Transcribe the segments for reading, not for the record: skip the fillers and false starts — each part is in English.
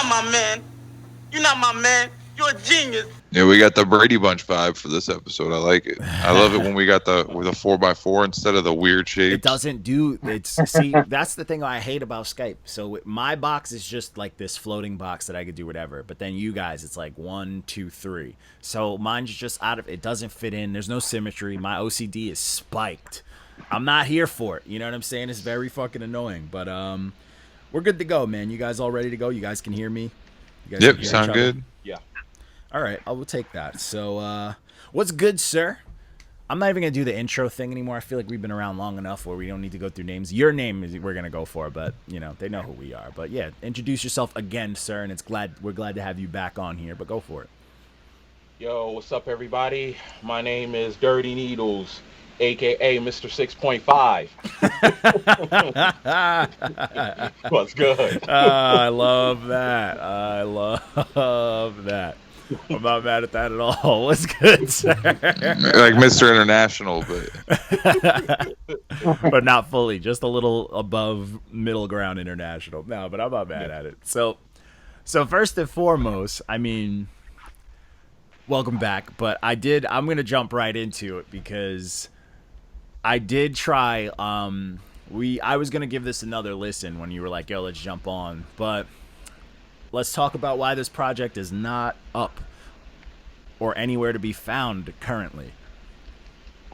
not my man. You're not my man. You're a genius. Yeah, we got the Brady Bunch vibe for this episode. I like it. I love it when we got the 4x4 instead of the weird shapes. It doesn't do it's see that's the thing I hate about Skype. So my box is just like this floating box that I could do whatever. But then you guys, it's like 1, 2, 3. So mine's just out of it doesn't fit in. There's no symmetry. My OCD is spiked. I'm not here for it. You know what I'm saying? It's very fucking annoying. But we're good to go, man. You guys all ready to go? You guys can hear me? You guys yep, sound good. Yeah. All right, I will take that. So, what's good, sir? I'm not even going to do the intro thing anymore. I feel like we've been around long enough where we don't need to go through names. Your name is we're going to go for, but, you know, they know who we are. But, yeah, introduce yourself again, sir, and we're glad to have you back on here, but go for it. Yo, what's up, everybody? My name is Dirty Needles, a.k.a. Mr. 6.5. What's good? I love that. I love that. I'm not mad at that at all. What's good, sir? Like Mr. International, but not fully. Just a little above middle ground international. No, but I'm not mad at it. So first and foremost, I mean, welcome back. But I'm going to jump right into it because I did try. I was going to give this another listen when you were like, yo, let's jump on. But let's talk about why this project is not up or anywhere to be found currently.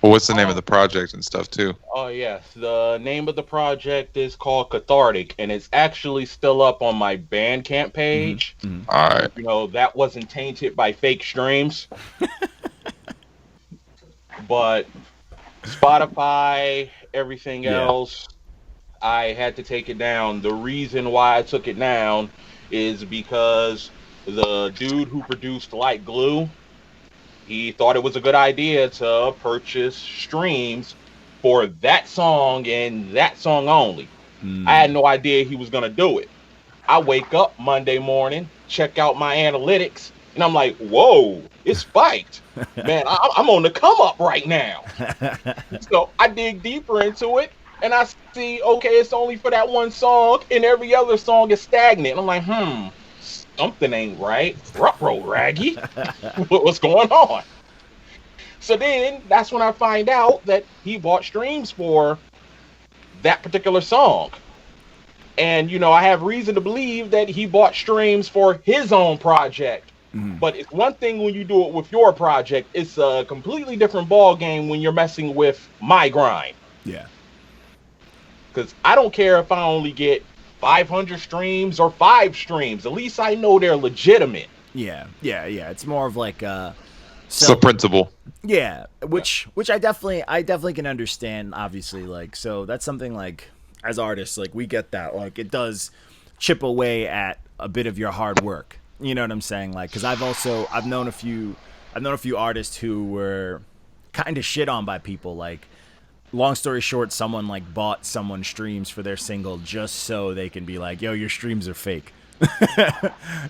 well, what's the name of the project and stuff too? Oh, yes. The name of the project is called Cathartic, and it's actually still up on my Bandcamp page. Mm-hmm. All right. You know, that wasn't tainted by fake streams. But Spotify, everything else, I had to take it down. The reason why I took it down is because the dude who produced Light Glue, he thought it was a good idea to purchase streams for that song and that song only. I had no idea he was going to do it. I wake up Monday morning, check out my analytics, and I'm like, whoa, it's spiked. Man, I'm on the come up right now. So I dig deeper into it, and I see, okay, it's only for that one song, and every other song is stagnant. I'm like, something ain't right. Ruh-roh, Raggy. What's going on? So then, that's when I find out that he bought streams for that particular song. And, you know, I have reason to believe that he bought streams for his own project. But it's one thing when you do it with your project. It's a completely different ball game when you're messing with my grind. Yeah. Because I don't care if I only get 500 streams or 5 streams. At least I know they're legitimate. Yeah. It's more of like It's the principle. Yeah, which I definitely can understand. Obviously, like, so that's something like as artists, like we get that. Like it does chip away at a bit of your hard work. You know what I'm saying? Like, because I've known a few artists who were kind of shit on by people. Like, long story short, someone like bought someone's streams for their single just so they can be like, yo, your streams are fake.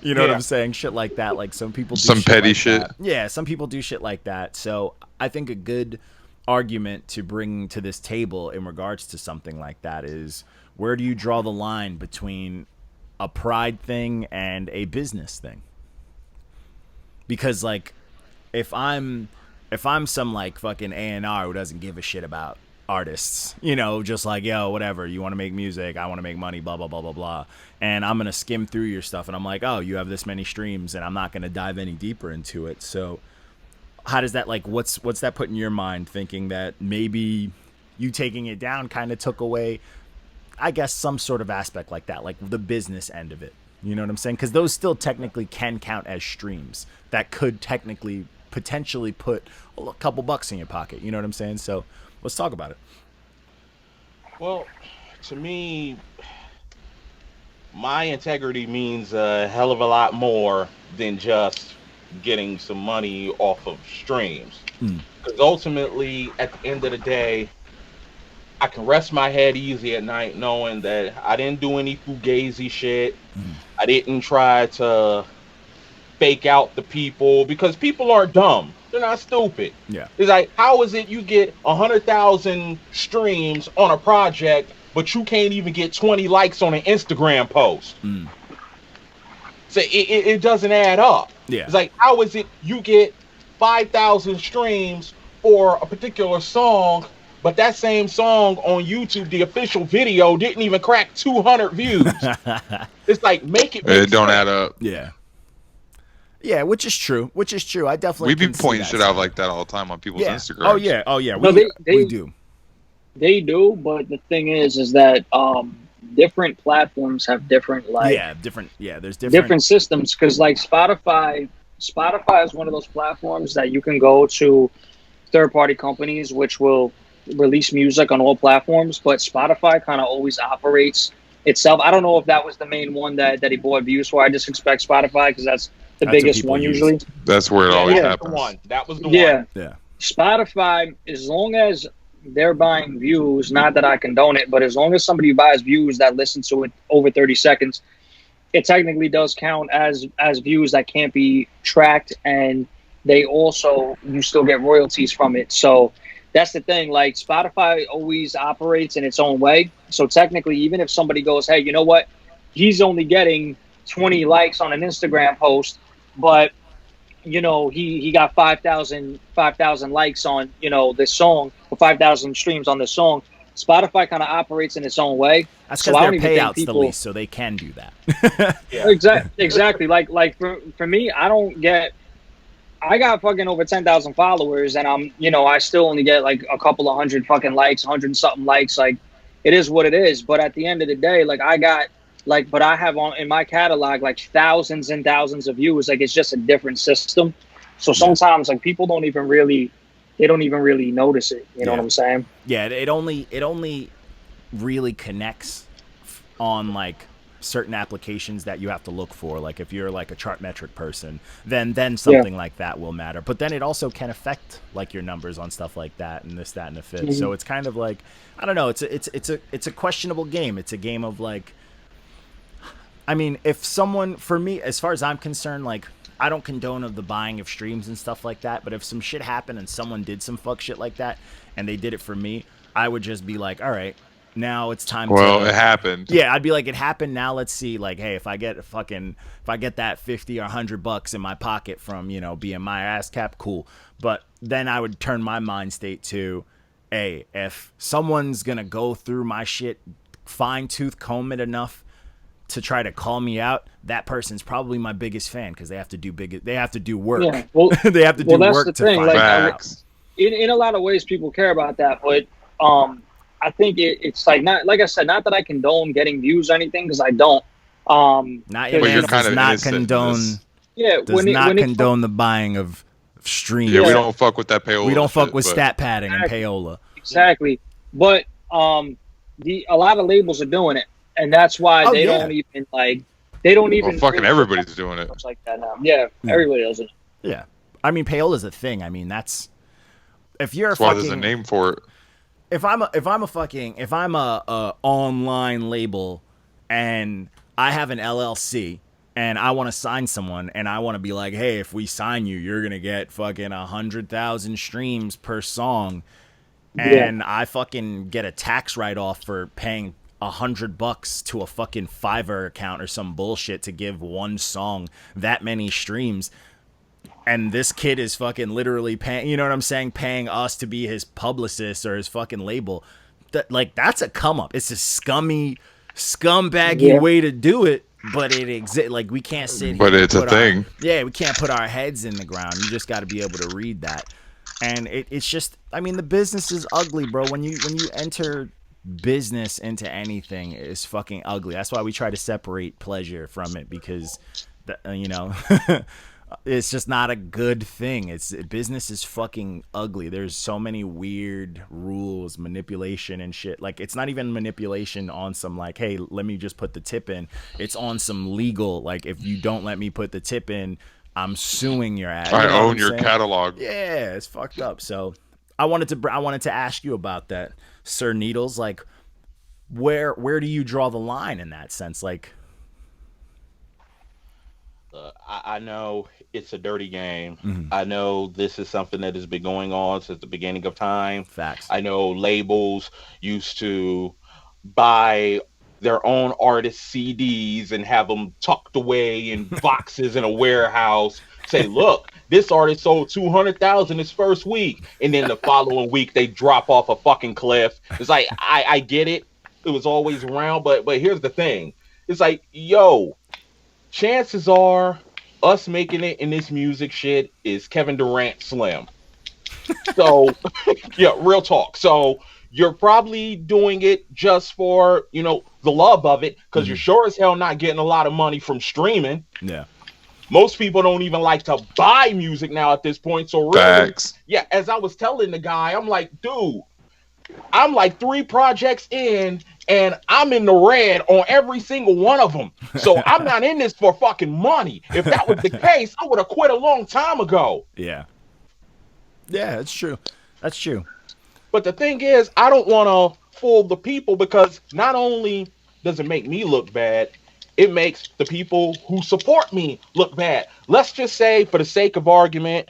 You know what I'm saying? Shit like that. Like some people do some petty shit. That. Yeah, some people do shit like that. So I think a good argument to bring to this table in regards to something like that is, where do you draw the line between a pride thing and a business thing? Because like if I'm some like fucking A&R who doesn't give a shit about artists, you know, just like, yo, whatever, you want to make music, I want to make money, blah blah blah blah blah, and I'm gonna skim through your stuff and I'm like, oh, you have this many streams, and I'm not gonna dive any deeper into it. So how does that, like, what's that put in your mind, thinking that maybe you taking it down kind of took away, I guess, some sort of aspect like that, like the business end of it? You know what I'm saying? Because those still technically can count as streams that could technically potentially put a couple bucks in your pocket. You know what I'm saying? So let's talk about it. Well, to me, my integrity means a hell of a lot more than just getting some money off of streams. Because ultimately, at the end of the day, I can rest my head easy at night knowing that I didn't do any fugazi shit. I didn't try to fake out the people, because people aren't dumb. They're not stupid. Yeah. It's like, how is it you get 100,000 streams on a project, but you can't even get 20 likes on an Instagram post? So it doesn't add up. Yeah. It's like, how is it you get 5,000 streams for a particular song, but that same song on YouTube, the official video, didn't even crack 200 views? It's like, make it make It don't sense. add up. Yeah. Yeah, which is true. I definitely We be can see pointing that shit out side. like that all the time on people's Yeah. Instagram. Oh yeah. No, We they- do. They do, but the thing is that different platforms have different There's different systems, because like Spotify is one of those platforms that you can go to third-party companies which will release music on all platforms, but Spotify kind of always operates itself. I don't know if that was the main one that he bought views for. I just expect Spotify because that's the That's what biggest people one use. usually. That's where it always Yeah. happens. That was the Yeah. one. Yeah. Spotify, as long as they're buying views, not that I condone it, but as long as somebody buys views that listen to it over 30 seconds, it technically does count as views that can't be tracked, and you still get royalties from it. So that's the thing. Like, Spotify always operates in its own way. So technically, even if somebody goes, hey, you know what? He's only getting 20 likes on an Instagram post, but he got 5,000 likes on, this song, or 5,000 streams on this song. Spotify kind of operates in its own way. That's So because I their don't even think payouts the people- least, so they can do that. Yeah. Exactly. Like for me, I got fucking over 10,000 followers, and I still only get like a couple of hundred fucking likes, 100 something likes. Like, it is what it is. But at the end of the day, like, but I have in my catalog like thousands and thousands of views. Like, it's just a different system. So sometimes like people don't even really notice it. You know what I'm saying? Yeah, it only really connects on like certain applications that you have to look for. Like, if you're like a Chartmetric person, then something like that will matter. But then it also can affect like your numbers on stuff like that and this, that, and the fifth. Mm-hmm. So it's kind of like, I don't know. It's a questionable game. It's a game of like, I mean, if someone, for me, as far as I'm concerned, like, I don't condone of the buying of streams and stuff like that, but if some shit happened and someone did some fuck shit like that and they did it for me, I would just be like, all right, now it's time Well, it happened. Yeah, I'd be like, it happened, now let's see, like, hey, if I get that 50 or $100 in my pocket from, being my ass cap, cool. But then I would turn my mind state to, hey, if someone's gonna go through my shit, fine tooth comb it enough to try to call me out, that person's probably my biggest fan, because they have to do work. Yeah. Well, they have to do that's work the to thing. find Like, out. Facts. in a lot of ways, people care about that, but I think it's like, not like I said, not that I condone getting views or anything, because I don't. Not But your you're man kind does of not innocent in condone this. Yeah, condone the buying of streams. Yeah, we don't fuck with that payola. We don't fuck shit, with but- stat padding and payola. exactly. But a lot of labels are doing it, and that's why Oh, they yeah. don't even like. They don't even. Well, fucking really everybody's doing it. much like that now. Yeah, everybody does it. Yeah, I mean, payola's a thing. I mean, that's if you're That's a why fucking there's a name for it. if I'm a online label and I have an LLC and I want to sign someone and I want to be like, hey, if we sign you, you're gonna get fucking 100,000 streams per song, and I fucking get a tax write-off for paying $100 to a fucking Fiverr account or some bullshit to give one song that many streams. And this kid is fucking literally paying, you know what I'm saying, paying us to be his publicist or his fucking label. That's a come up. It's a scumbaggy way to do it, but it exists. Like, we can't sit here. But and it's a put thing. we can't put our heads in the ground. You just got to be able to read that. And it's just, I mean, the business is ugly, bro. When you enter business into anything, it's fucking ugly. That's why we try to separate pleasure from it, because it's just not a good thing. Business is fucking ugly. There's so many weird rules, manipulation and shit. Like, it's not even manipulation on some like, hey, let me just put the tip in. It's on some legal, like, if you don't let me put the tip in, I'm suing your ass. I You know what own I'm your saying? catalog. Yeah, it's fucked up. So I wanted to ask you about that, Sir Needles. Like, where do you draw the line in that sense? Like, I know it's a dirty game. I know this is something that has been going on since the beginning of time. facts. I know labels used to buy their own artist CDs and have them tucked away in boxes in a warehouse. Say, look, this artist sold 200,000 his first week, and then the following week they drop off a fucking cliff. It's like, I get it. It was always around, but here's the thing. It's like, yo, chances are us making it in this music shit is Kevin Durant slim. So, yeah, real talk. So you're probably doing it just for, you know, the love of it, because you're sure as hell not getting a lot of money from streaming. Yeah. Most people don't even like to buy music now at this point. So really, Facts. yeah, as I was telling the guy, I'm like, dude, I'm like 3 projects in and I'm in the red on every single one of them. So I'm not in this for fucking money. If that was the case, I would have quit a long time ago. Yeah. Yeah, that's true. That's true. But the thing is, I don't want to fool the people, because not only does it make me look bad, it makes the people who support me look bad. Let's just say, for the sake of argument,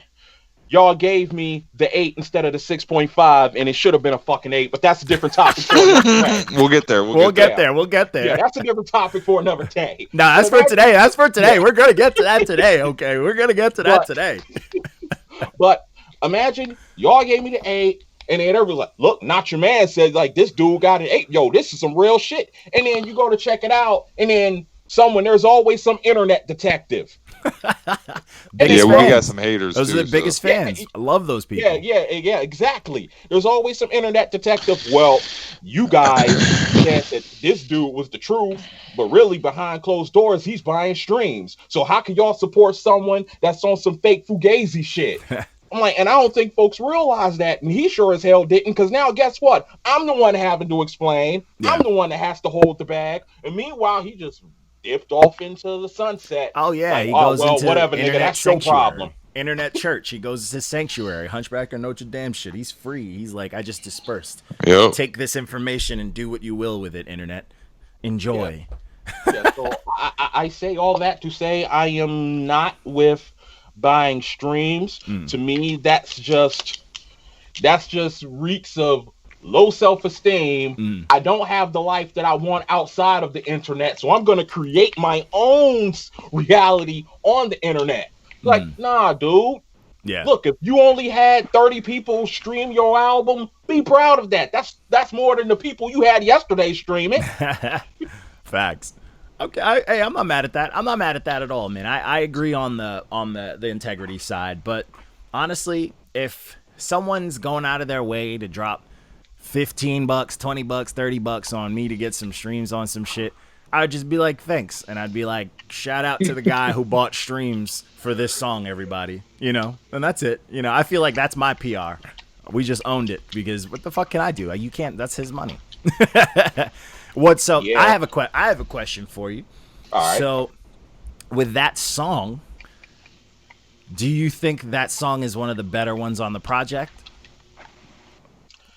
y'all gave me the 8 instead of the 6.5, and it should have been a fucking 8, but that's a different topic for another day. We'll get there. We'll get there. We'll get there. Yeah, that's a different topic for another day. No, that's for today. That's for today. We're going to get to that today, okay? We're going to get to that today. But imagine y'all gave me the 8, and then everyone's like, look, Not Your Man said, like, this dude got an 8. Yo, this is some real shit. And then you go to check it out, and then there's always some internet detective. Biggest we fans. got some haters. Those too, are the biggest fans. I love those people. Yeah, exactly. There's always some internet detective. Well, you guys said that this dude was the truth, but really behind closed doors, he's buying streams. So how can y'all support someone that's on some fake fugazi shit? I'm like, and I don't think folks realize that, and he sure as hell didn't, because now guess what? I'm the one having to explain. Yeah. I'm the one that has to hold the bag, and meanwhile, he just dipped off into the sunset. Oh yeah, like, he goes into whatever, internet nigga. That's sanctuary. your problem. Internet church. He goes to sanctuary. Hunchback of Notre Dame shit. He's free. He's like, I just dispersed. Yep. Take this information and do what you will with it. Internet. Enjoy. Yeah, so I say all that to say I am not with buying streams. To me, that's just reeks of low self-esteem. I don't have the life that I want outside of the internet, so I'm going to create my own reality on the internet. Like, nah, dude. Yeah. Look, if you only had 30 people stream your album, be proud of that. That's more than the people you had yesterday streaming. Facts. Okay, hey, I'm not mad at that. I'm not mad at that at all, man. I agree on the integrity side, but honestly, if someone's going out of their way to drop $15, $20, $30 on me to get some streams on some shit, I'd just be like, thanks. And I'd be like, shout out to the guy who bought streams for this song, everybody. You know, and that's it. You know, I feel like that's my PR. We just owned it, because what the fuck can I do? You can't, that's his money. I have a question for you. All right. So with that song, do you think that song is one of the better ones on the project?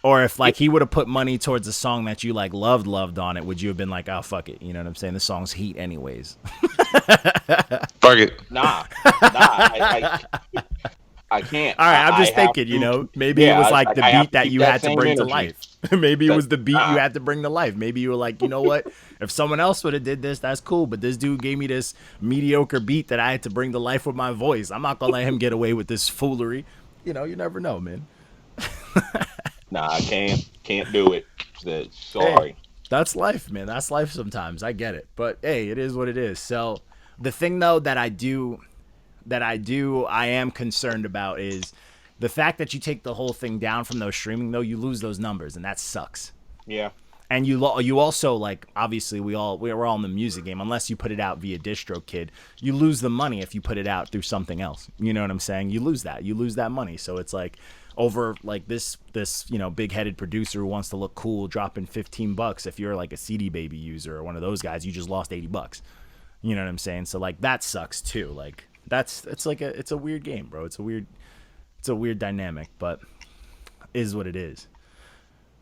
Or if like he would have put money towards a song that you like loved on it, would you have been like, oh fuck it, you know what I'm saying? The song's heat anyways. Fuck it. Nah. I can't. All right, I'm just thinking, you know, maybe it was like the beat that you had to bring to life. Maybe it was the beat you had to bring to life. Maybe you were like, you know what? If someone else would have did this, that's cool. But this dude gave me this mediocre beat that I had to bring to life with my voice. I'm not gonna let him get away with this foolery. You know, you never know, man. Nah, I can't do it. Sorry. Hey, that's life, man. That's life sometimes. I get it. But hey, it is what it is. So the thing though that I am concerned about is the fact that you take the whole thing down from those streaming, though, you lose those numbers, and that sucks. Yeah. And you also, like, obviously we're all in the music game. Unless you put it out via DistroKid, you lose the money if you put it out through something else. You know what I'm saying? You lose that money. So it's like over like this you know, big-headed producer who wants to look cool dropping $15. If you're like a CD Baby user or one of those guys, you just lost $80. You know what I'm saying? So like that sucks too. Like it's a weird game, bro. It's a weird dynamic, but is what it is.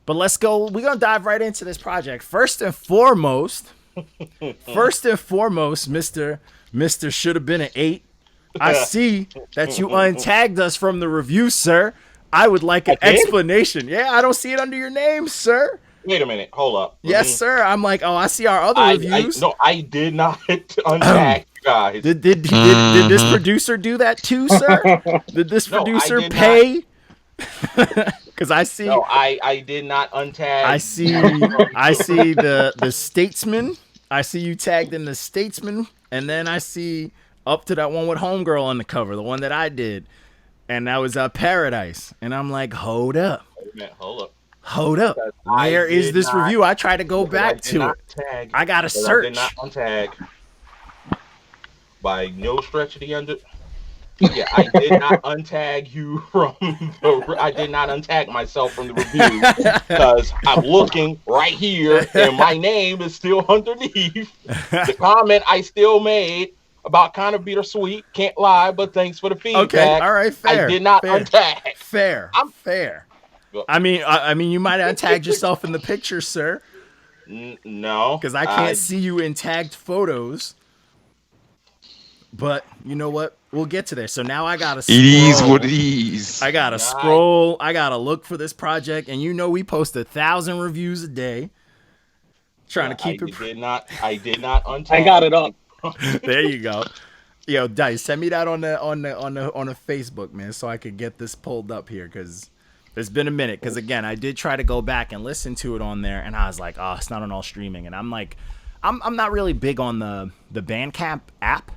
But let's go. We're going to dive right into this project. First and foremost, Mr. Should Have Been an 8. I see that you untagged us from the review, sir. I would like an explanation. Yeah, I don't see it under your name, sir. Wait a minute. Hold up. Yes, sir. I'm like, oh, I see our other reviews. No, I did not untag you guys. Did this producer do that too, sir? Did this producer pay? Because I see. No, I did not untag. I see the Statesman. I see you tagged in the Statesman, and then I see up to that one with Homegirl on the cover, the one that I did, and that was Paradise. And I'm like, hold up. Wait a minute, Hold up. Where is this review? I tried to go back to it. I gotta search. I did not untag. By no stretch of the under. Yeah, I did not untag you from the. I did not untag myself from the review because I'm looking right here and my name is still underneath the comment I still made about kind of bittersweet. Can't lie, but thanks for the feedback. Okay, all right, fair. I did not untag. Fair. I'm fair. I mean, you might have tagged yourself in the picture, sir. No, because I can't see you in tagged photos. But you know what? We'll get to there. So now I gotta scroll. It is what it is. I gotta scroll. I gotta look for this project, and you know we post 1,000 reviews a day. Trying to keep it. I did not untag. I got it up. There you go. Yo, Dice, send me that on the Facebook, man, so I could get this pulled up here because it's been a minute. Because again, I did try to go back and listen to it on there, and I was like, oh, it's not on all streaming, and I'm like, I'm not really big on the Bandcamp app.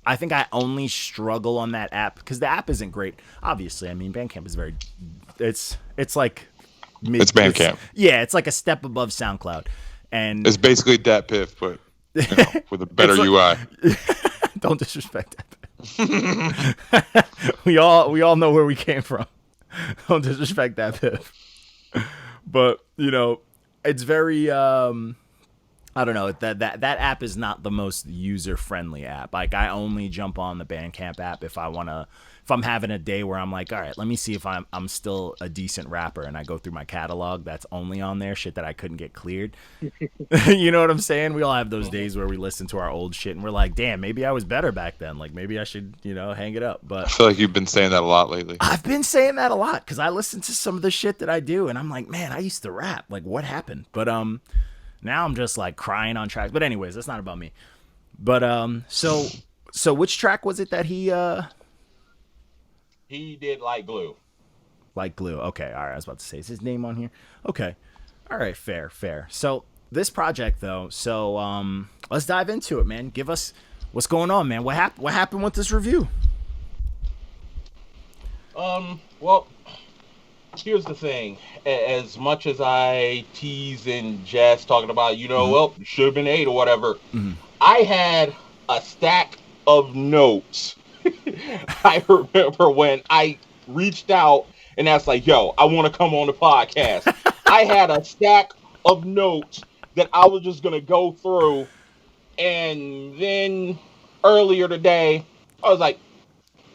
I think I only struggle on that app because the app isn't great. Obviously, I mean, Bandcamp is very, it's like it's Bandcamp. It's like a step above SoundCloud, and it's basically DatPiff, but with a better UI. Don't disrespect that. we all know where we came from. Don't disrespect DatPiff. But you know, it's very I don't know, that app is not the most user friendly app. Like I only jump on the Bandcamp app if I'm having a day where I'm like, all right, let me see if I'm still a decent rapper, and I go through my catalog that's only on there, shit that I couldn't get cleared. You know what I'm saying? We all have those days where we listen to our old shit and we're like, damn, maybe I was better back then. Like maybe I should, hang it up. But I feel like you've been saying that a lot lately. I've been saying that a lot because I listen to some of the shit that I do and I'm like, man, I used to rap. Like what happened? But now I'm just like crying on tracks. But anyways, that's not about me. But so which track was it that he did Like Glue. Like Glue. Okay, all right. I was about to say, is his name on here? Okay. All right, fair. So this project though, let's dive into it, man. Give us what's going on, man. What happened with this review? Well, here's the thing. As much as I tease and jest talking about, well, should have been 8 or whatever, I had a stack of notes. I remember when I reached out and asked like, yo, I want to come on the podcast. I had a stack of notes that I was just going to go through. And then earlier today, I was like,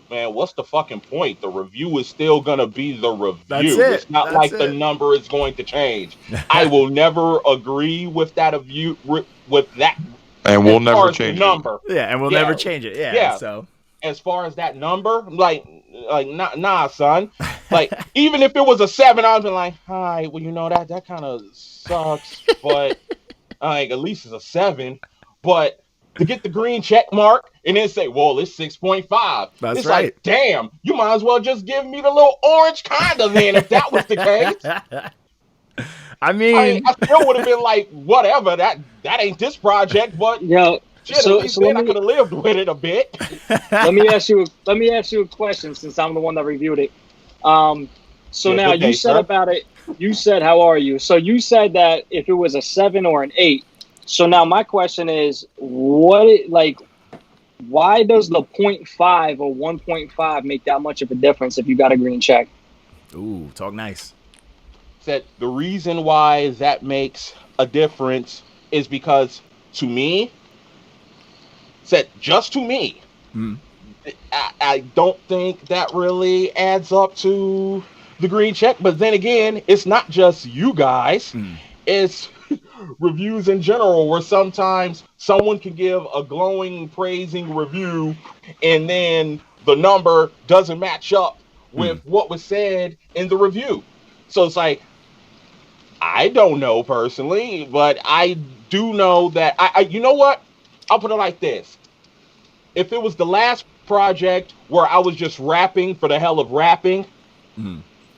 man, what's the fucking point? The review is still going to be the review. It's not like the number is going to change. I will never agree with that with that. And we'll never change number. Yeah, and we'll never change it. Yeah. So as far as that number, like nah, son. Like even if it was a 7, I'd be like, hi, well, that kind of sucks, but like at least it's a 7. But to get the green check mark and then say, well, it's 6.5. It's right. Like, damn, you might as well just give me the little orange kind of then if that was the case. I mean, I still would have been like, whatever, that ain't this project, but shit, so I could have lived with it a bit. Let me ask you a question since I'm the one that reviewed it. Now you said about it. You said, how are you? So you said that if it was a 7 or an 8. So now my question is, why does the 0.5 or 1.5 make that much of a difference if you got a green check? Ooh, talk nice. That the reason why that makes a difference is because to me, just to me, I don't think that really adds up to the green check. But then again, it's not just you guys. It's reviews in general where sometimes someone can give a glowing, praising review and then the number doesn't match up with what was said in the review. So it's like, I don't know personally, but I do know that you know what? I'll put it like this. If it was the last project where I was just rapping for the hell of rapping,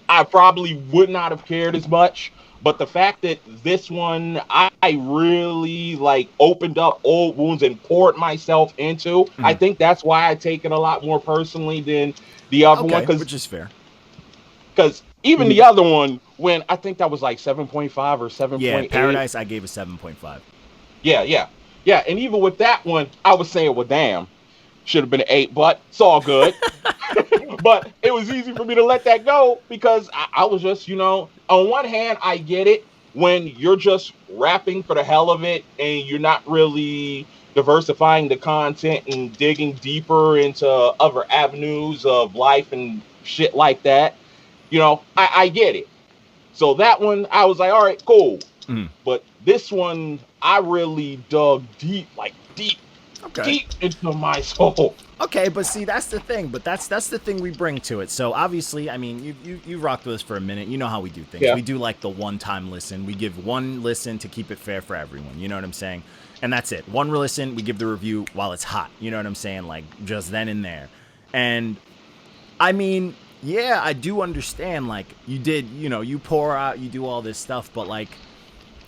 I probably would not have cared as much. But the fact that this one, I really like opened up old wounds and poured myself into, I think that's why I take it a lot more personally than the other one. Which is fair. Because even the other one, when I think that was like 7.5 or 7.8. Yeah, Paradise, I gave a 7.5. Yeah. And even with that one, I was saying, well, damn, should have been an 8, but it's all good. But it was easy for me to let that go because I was just, on one hand, I get it when you're just rapping for the hell of it and you're not really diversifying the content and digging deeper into other avenues of life and shit like that. I get it. So that one, I was like, all right, cool. But this one, I really dug deep into my soul. Okay, but see, that's the thing. But that's the thing we bring to it. So obviously, I mean, you rocked with us for a minute. You know how we do things. Yeah. We do like the one-time listen. We give one listen to keep it fair for everyone. You know what I'm saying? And that's it. One listen, we give the review while it's hot. You know what I'm saying? Like, just then and there. And, I mean, yeah, I do understand. Like, you did, you pour out, you do all this stuff. But, like,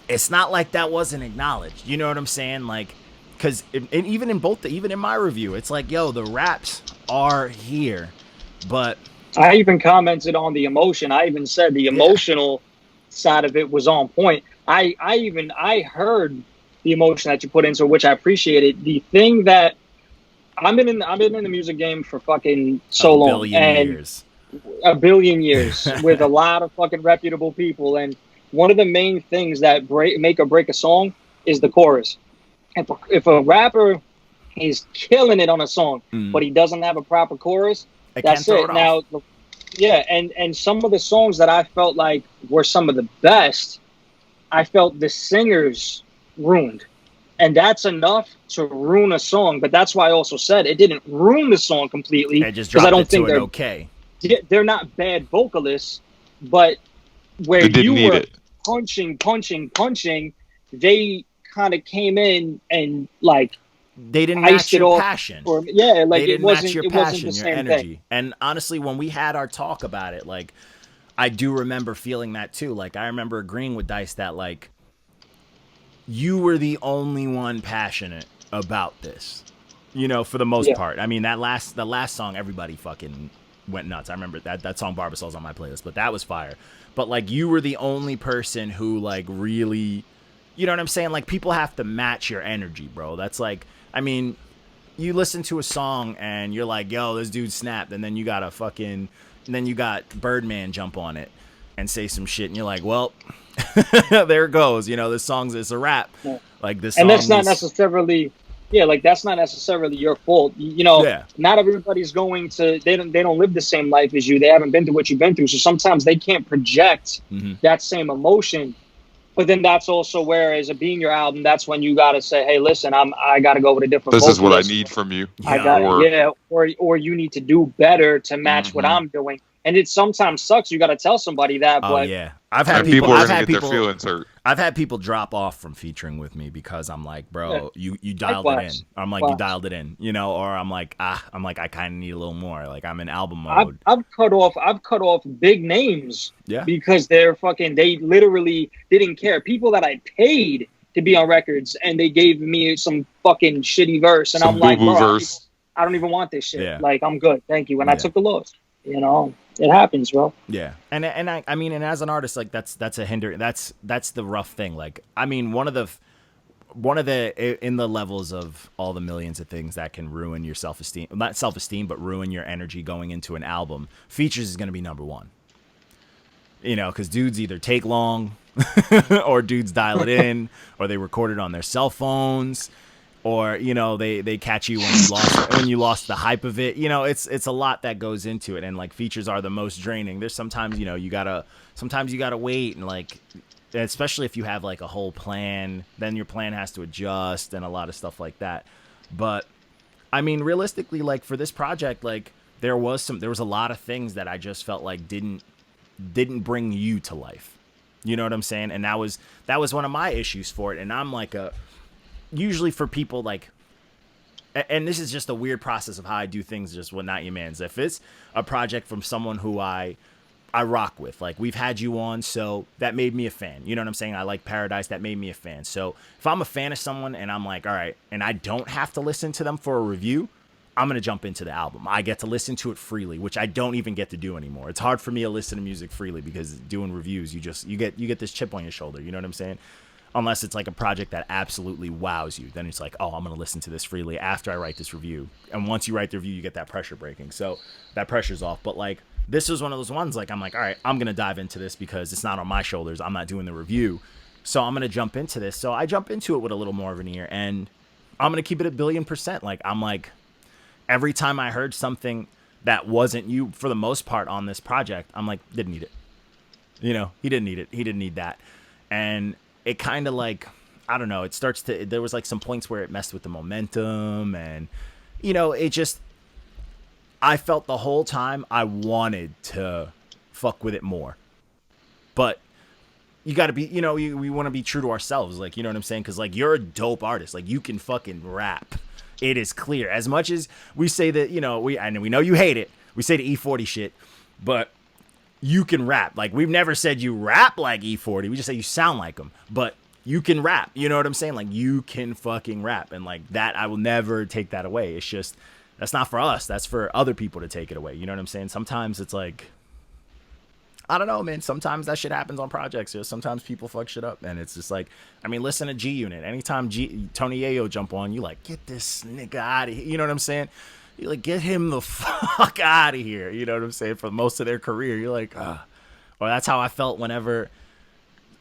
it's not like that wasn't acknowledged. You know what I'm saying? Like, because even in my review, it's like, yo, the raps are here, but I even commented on the emotion. I even said the emotional side of it was on point. I heard the emotion that you put into, which I appreciated. The thing that I've been in the music game for fucking so long, a billion years with a lot of fucking reputable people, and one of the main things that make or break a song is the chorus. If a rapper is killing it on a song, but he doesn't have a proper chorus, that's it. Now, and some of the songs that I felt like were some of the best, I felt the singers ruined. And that's enough to ruin a song. But that's why I also said it didn't ruin the song completely. Because I don't think they're okay. They're not bad vocalists, but where you were punching, they kind of came in and like they didn't match your passion. It wasn't the same energy. thing. And honestly, when we had our talk about it, like I do remember feeling that too. Like I remember agreeing with Dice that like you were the only one passionate about this. For the most part. I mean, the last song, everybody fucking went nuts. I remember that song Barbasol's on my playlist, but that was fire. But like you were the only person who like really, you know what I'm saying? Like, people have to match your energy, bro. That's like, I mean, you listen to a song and you're like, yo, this dude snapped. And then you got Birdman jump on it and say some shit. And you're like, well, there it goes. This song's, it's a rap. Yeah. Like this song. And that's not necessarily, that's not necessarily your fault. Not everybody's going to, they don't live the same life as you. They haven't been through what you've been through. So sometimes they can't project that same emotion. But then that's also where, as it being your album, that's when you got to say, hey, listen, I got to go with a different This vocalist. is what I need from you. Or you need to do better to match what I'm doing. And it sometimes sucks. You got to tell somebody that. Oh, but yeah. I've had people get their feelings hurt. I've had people drop off from featuring with me because I'm like, bro, you dialed it in. I'm like, you dialed it in, or I'm like, I kind of need a little more. Like I'm in album mode. I've cut off big names. Yeah. Because they literally didn't care. People that I paid to be on records and they gave me some fucking shitty verse. And I'm like, bro, I don't even want this shit. Yeah. Like, I'm good. Thank you. And I took the loss. It happens, bro. Yeah, and I mean, and as an artist, like that's a hinder. That's the rough thing. Like, I mean, one of the in the levels of all the millions of things that can ruin your self-esteem, not self-esteem, but ruin your energy going into an album. Features is going to be number one. Because dudes either take long, or dudes dial it in, or they record it on their cell phones. Or they catch you when you lost the hype of it. It's a lot that goes into it, and like features are the most draining. There's sometimes you gotta wait, and like especially if you have like a whole plan, then your plan has to adjust and a lot of stuff like that. But I mean, realistically, like for this project, like there was a lot of things that I just felt like didn't bring you to life. You know what I'm saying? And that was one of my issues for it. And I'm like usually for people like, and this is just a weird process of how I do things, just what Not Your Man's. If it's a project from someone who I rock with, like we've had you on, so that made me a fan. You know what I'm saying? I like Paradise, that made me a fan. So if I'm a fan of someone and I'm like, all right, and I don't have to listen to them for a review, I'm going to jump into the album. I get to listen to it freely, which I don't even get to do anymore. It's hard for me to listen to music freely because doing reviews, you get this chip on your shoulder. You know what I'm saying? Unless it's like a project that absolutely wows you. Then it's like, oh, I'm going to listen to this freely after I write this review. And once you write the review, you get that pressure breaking. So that pressure's off. But like, this was one of those ones, like, I'm like, all right, I'm going to dive into this because it's not on my shoulders. I'm not doing the review. So I'm going to jump into this. So I jump into it with a little more of an ear. And I'm going to keep it 1,000,000,000%. Like, I'm like, every time I heard something that wasn't you, for the most part, on this project, I'm like, didn't need it. You know, he didn't need it. He didn't need that. And it kind of like, I don't know, there was like some points where it messed with the momentum and, you know, it just, I felt the whole time I wanted to fuck with it more. But you got to be, you know, we want to be true to ourselves. Like, you know what I'm saying? Because like, you're a dope artist. Like, you can fucking rap. It is clear. As much as we say that, you know, we know you hate it. We say the E40 shit, but you can rap. Like, we've never said you rap like E40. We just say you sound like him, but you can rap. You know what I'm saying? Like, you can fucking rap. And like that, I will never take that away. It's just, that's not for us. That's for other people to take it away. You know what I'm saying? Sometimes it's like, I don't know, man. Sometimes that shit happens on projects. Sometimes people fuck shit up. And it's just like, I mean, listen to G Unit. Anytime Tony Yayo jump on, you like, get this nigga out of here. You know what I'm saying? You're like, get him the fuck out of here. You know what I'm saying? For most of their career, you're like, Or that's how I felt whenever,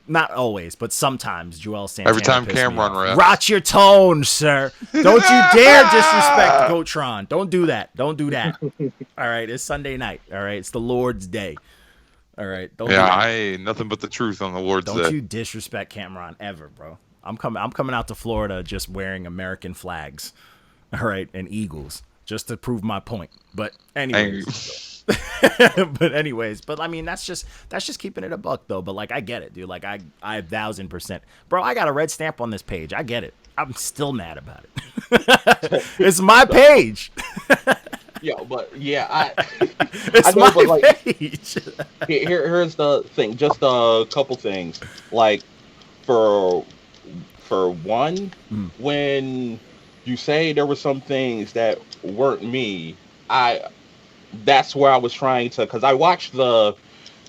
not always, but sometimes Joel Santana. Every time Cameron raps. Watch your tone, sir. Don't you dare disrespect Gotron. Don't do that. Don't do that. All right, it's Sunday night. All right, it's the Lord's Day. All right, don't. Yeah, I ain't nothing but the truth on the Lord's Day. Don't you disrespect Cameron ever, bro. I'm coming out to Florida just wearing American flags. All right, and Eagles, just to prove my point. But anyways. But I mean, that's just keeping it a buck though. But like, I get it, dude. Like, I 1,000%, bro. I got a red stamp on this page. I get it. I'm still mad about it. It's my page. Yeah, but yeah, it's I know, my but like, page. here's the thing. Just a couple things. Like, for one, when you say there were some things that weren't me, that's where I was trying to, because I watched the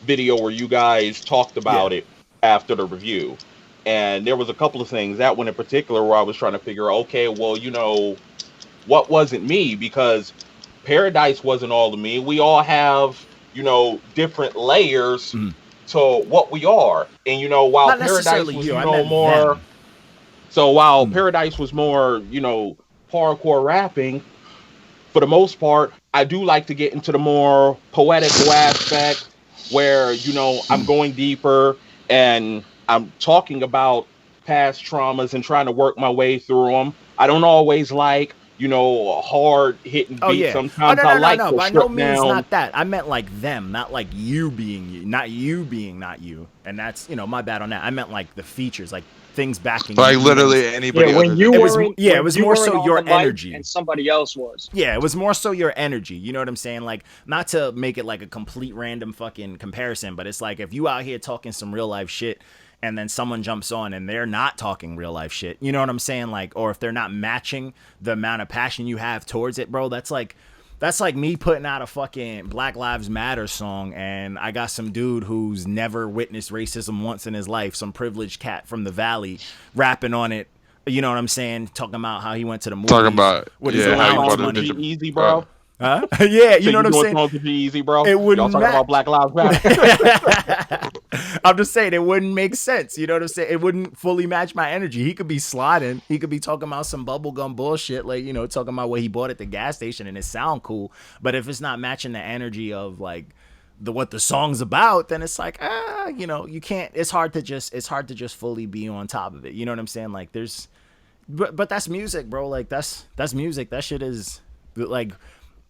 video where you guys talked about it after the review, and there was a couple of things, that one in particular, where I was trying to figure out, okay, well, you know, what wasn't me? Because Paradise wasn't all of me. We all have, you know, different layers to what we are. And, you know, while Not Paradise was, you, you know, more... them. So while Paradise was more, you know, hardcore rapping, for the most part, I do like to get into the more poetical aspect where, you know, I'm going deeper and I'm talking about past traumas and trying to work my way through them. I don't always like, you know, hard hitting beats. Yeah. Sometimes no, I like no, to by strip no means down. not that. I meant like them, not like you being you, not you being not you. And that's, you know, my bad on that. I meant like the features, like things backing. Like you. literally anybody. Yeah, when you It was- weren't, yeah, it when was you more weren't so on your the mic energy. and somebody else was. Yeah, it was more so your energy. You know what I'm saying? Like, not to make it like a complete random fucking comparison, but it's like if you out here talking some real life shit and then someone jumps on and they're not talking real life shit, you know what I'm saying? Like, or if they're not matching the amount of passion you have towards it, bro, that's like me putting out a fucking Black Lives Matter song and I got some dude who's never witnessed racism once in his life, some privileged cat from the valley, rapping on it. You know what I'm saying? Talking about how he went to the movies. Talking about, with his yeah, how you allowance bought money. a Easy, bro. Huh? Yeah, you know what I'm saying? Songs to be easy, bro. It wouldn't Y'all talking about Black Lives Matter. I'm just saying it wouldn't make sense. You know what I'm saying? It wouldn't fully match my energy. He could be sliding. He could be talking about some bubblegum bullshit, like, you know, talking about what he bought at the gas station and it sound cool. But if it's not matching the energy of like what the song's about, then it's like, you know, you can't. It's hard to just fully be on top of it. You know what I'm saying? Like but that's music, bro. Like that's music. That shit is like.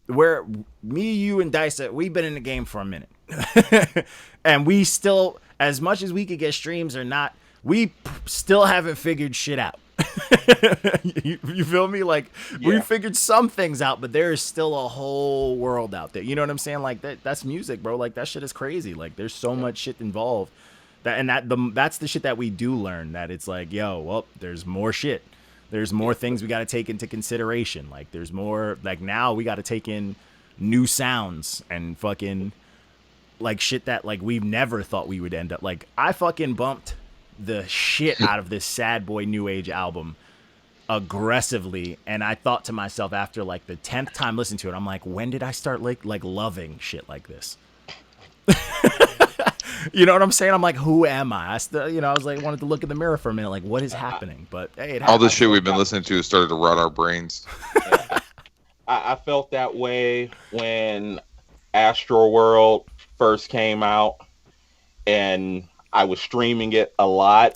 Where me, you, and Dice, we've been in the game for a minute. And we still, as much as we could get streams or not, we still haven't figured shit out. You feel me? Like, we figured some things out, but there is still a whole world out there. You know what I'm saying? Like, that's music, bro. Like, that shit is crazy. Like, there's so much shit involved. That's the shit that we do learn, that it's like, yo, well, there's more shit. There's more things we got to take into consideration. Like, there's more, like, now we got to take in new sounds and fucking, like, shit that, like, we've never thought we would end up. Like, I fucking bumped the shit out of this Sad Boy New Age album aggressively, and I thought to myself after, like, the 10th time listening to it, I'm like, when did I start, like loving shit like this? You know what I'm saying? I'm like, who am I? I still, I was like, wanted to look in the mirror for a minute, like, what is happening? But hey, all this shit we've been listening to has started to rot our brains. I felt that way when Astro World first came out, and I was streaming it a lot.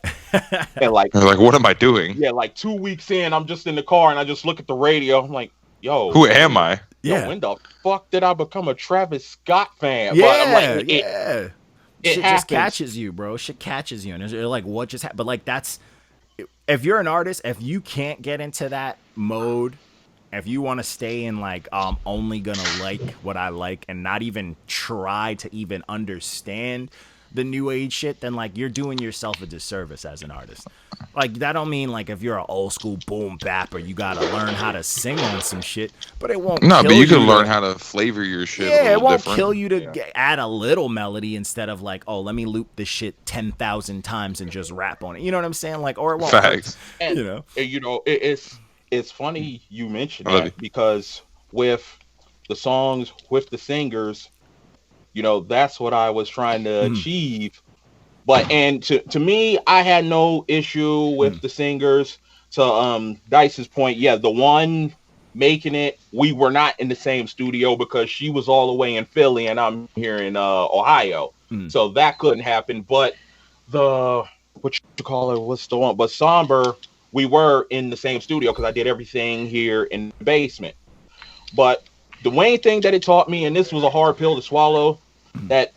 And like, what am I doing? Yeah, like 2 weeks in, I'm just in the car and I just look at the radio. I'm like, yo, who am I? Yo, when the fuck did I become a Travis Scott fan? Yeah, but I'm like, shit just catches you, bro. Shit catches you, and you're like, what just happened? But like, that's, if you're an artist, if you can't get into that mode, if you want to stay in like, I'm only gonna like what I like and not even try to even understand the new age shit, then like, you're doing yourself a disservice as an artist. Like, that don't mean like if you're an old school boom bapper, you gotta learn how to sing on some shit, but it won't. No, but you can learn how to flavor your shit. Yeah, it won't different. kill you to add a little melody instead of like, oh, let me loop this shit 10,000 times and just rap on it. You know what I'm saying? Like, or it won't. Facts. And, it's funny you mentioned that, because with the songs, with the singers, that's what I was trying to achieve. But, and to me, I had no issue with the singers. To Dice's point, the one making it, we were not in the same studio because she was all the way in Philly and I'm here in Ohio. So that couldn't happen. But what's the one? But Somber, we were in the same studio because I did everything here in the basement. But the main thing that it taught me, and this was a hard pill to swallow, that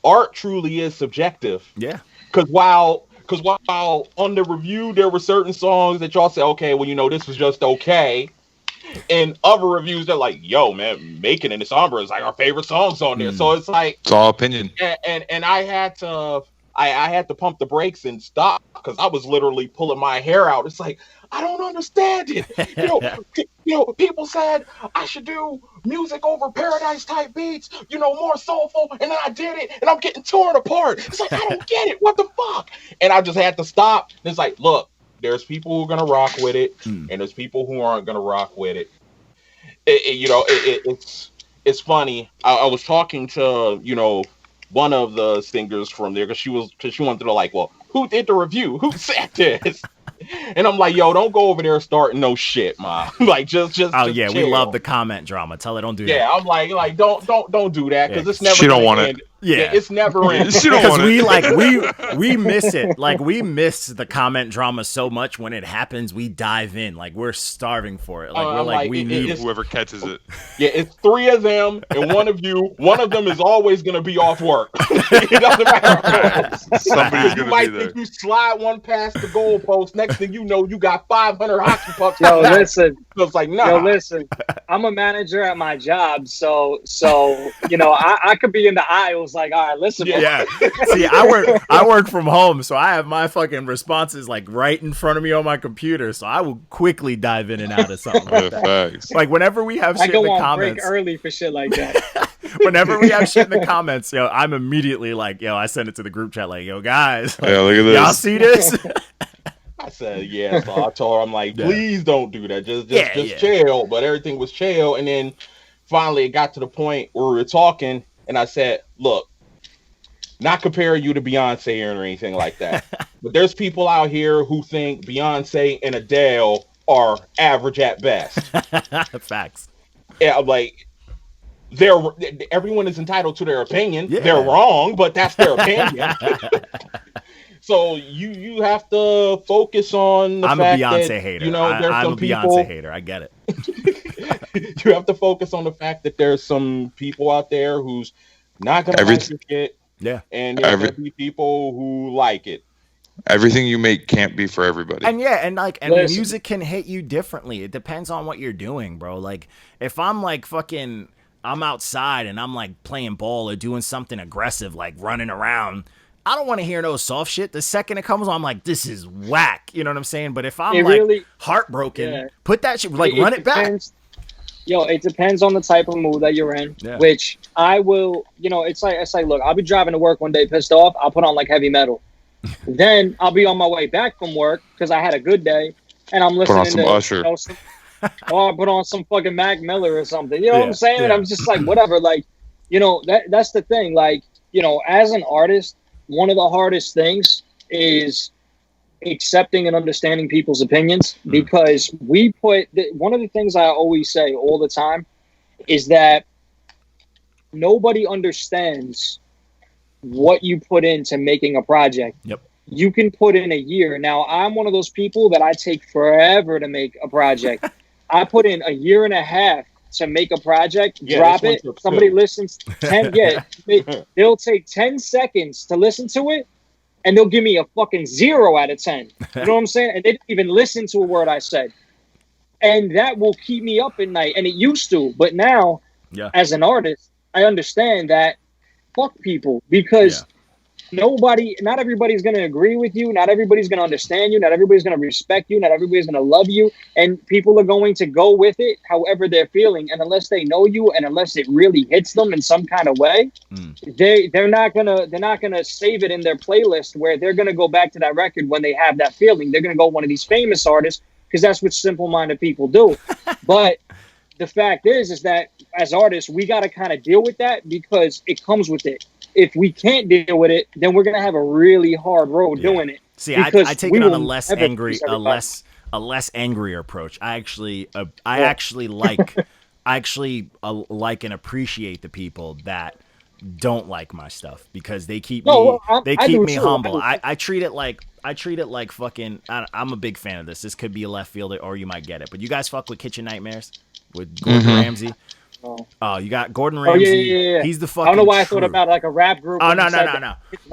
art truly is subjective. Yeah. Because while on the review there were certain songs that y'all say, okay, well, this was just okay. And other reviews, they're like, yo, man, Making in the Somber is like our favorite songs on there. So it's like, it's all opinion. And I had to pump the brakes and stop, because I was literally pulling my hair out. It's like, I don't understand it. People said I should do music over Paradise type beats, more soulful, and then I did it, and I'm getting torn apart. It's like, I don't get it. What the fuck? And I just had to stop. And it's like, look, there's people who are gonna rock with it, and there's people who aren't gonna rock with it. It's funny. I was talking to one of the singers from there, because she wanted to know, like, well, who did the review? Who said this? And I'm like, yo, don't go over there starting no shit, ma. Like, just chill. We love the comment drama. Tell her don't do that. Yeah, I'm like, don't do that, because it's never. She don't want it. Yeah, it's never in. She don't want it. we miss it. Like, we miss the comment drama so much. When it happens, we dive in. Like, we're starving for it. Like, we're like, we need whoever catches it. Yeah, it's 3 of them and one of you. One of them is always gonna be off work. It doesn't matter. Somebody's You gonna might be there. think you slide one past the goalpost. Next thing you know, you got 500 hockey pucks. Yo, listen. So it's like, nah. Yo, listen. I'm a manager at my job, so I could be in the aisles like, all right, listen. Yeah. See, I work from home, so I have my fucking responses like right in front of me on my computer, so I will quickly dive in and out of something like that. Facts. Like, whenever we have shit I go in the on comments, break early for shit like that. whenever we have shit in the comments, I'm immediately like, I send it to the group chat like, yo, guys, like, Yeah, look at this. y'all see this? I said, yeah. So I told her, I'm like, please don't do that. Just chill. But everything was chill. And then finally it got to the point where we were talking, and I said, look, not comparing you to Beyonce or anything like that, but there's people out here who think Beyonce and Adele are average at best. Facts. Yeah, I'm like, everyone is entitled to their opinion. Yeah. They're wrong, but that's their opinion. So you have to focus on the I'm fact a Beyonce that, hater. there's I'm some a people. Beyonce hater. I get it. You have to focus on the fact that there's some people out there whose not gonna like your shit, Yeah. and there's gonna be people who like it. Everything you make can't be for everybody. And yeah, and Listen. music can hit you differently. It depends on what you're doing, bro. Like if I'm like fucking I'm outside and I'm like playing ball or doing something aggressive like running around, I don't want to hear no soft shit. The second it comes on, I'm like, this is whack. You know what I'm saying? But if I'm heartbroken, put that shit run it back. Yo, it depends on the type of mood that you're in, which I will, it's like, look, I'll be driving to work one day pissed off. I'll put on like heavy metal. Then I'll be on my way back from work because I had a good day, and I'm listening to Usher. Or I put on some fucking Mac Miller or something. You know what I'm saying? And I'm just like, whatever. Like, that's the thing. Like, as an artist, one of the hardest things is accepting and understanding people's opinions, because one of the things I always say all the time is that nobody understands what you put into making a project. Yep. You can put in a year. Now, I'm one of those people that I take forever to make a project. I put in a year and a half to make a project, drop it. Somebody listens 10, they'll take 10 seconds to listen to it, and they'll give me a fucking 0 out of 10. You know what I'm saying? And they didn't even listen to a word I said. And that will keep me up at night. And it used to. But now, as an artist, I understand that fuck people, because not everybody's going to agree with you. Not everybody's going to understand you. Not everybody's going to respect you. Not everybody's going to love you. And people are going to go with it however they're feeling. And unless they know you, and unless it really hits them in some kind of way, they're not gonna save it in their playlist where they're gonna go back to that record when they have that feeling. They're gonna go one of these famous artists, because that's what simple-minded people do. But the fact is that as artists, we got to kind of deal with that, because it comes with it. If we can't deal with it, then we're gonna have a really hard road doing it. See, I take it on a less angrier approach. I actually like and appreciate the people that don't like my stuff, because they keep me humble. I treat it like fucking. I'm a big fan of this. This could be a left fielder, or you might get it. But you guys fuck with Kitchen Nightmares with Gordon Ramsay. Oh, you got Gordon Ramsay. Yeah. He's the fucking. I don't know why I thought about like a rap group. Oh no.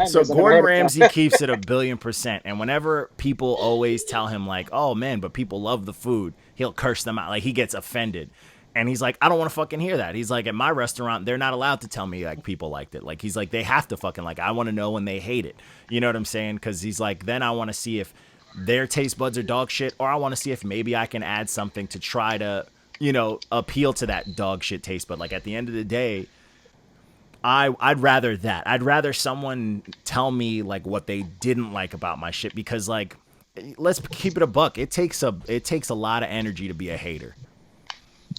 So Gordon Ramsay keeps it 1,000,000,000%. And whenever people always tell him like, "Oh man, but people love the food," he'll curse them out. Like he gets offended, and he's like, "I don't want to fucking hear that." He's like, "At my restaurant, they're not allowed to tell me like people liked it." Like he's like, "They have to fucking like. I want to know when they hate it." You know what I'm saying? Because he's like, then I want to see if their taste buds are dog shit, or I want to see if maybe I can add something to try to, appeal to that dog shit taste. But like at the end of the day, I'd rather that. I'd rather someone tell me like what they didn't like about my shit, because like, let's keep it a buck. It takes a lot of energy to be a hater.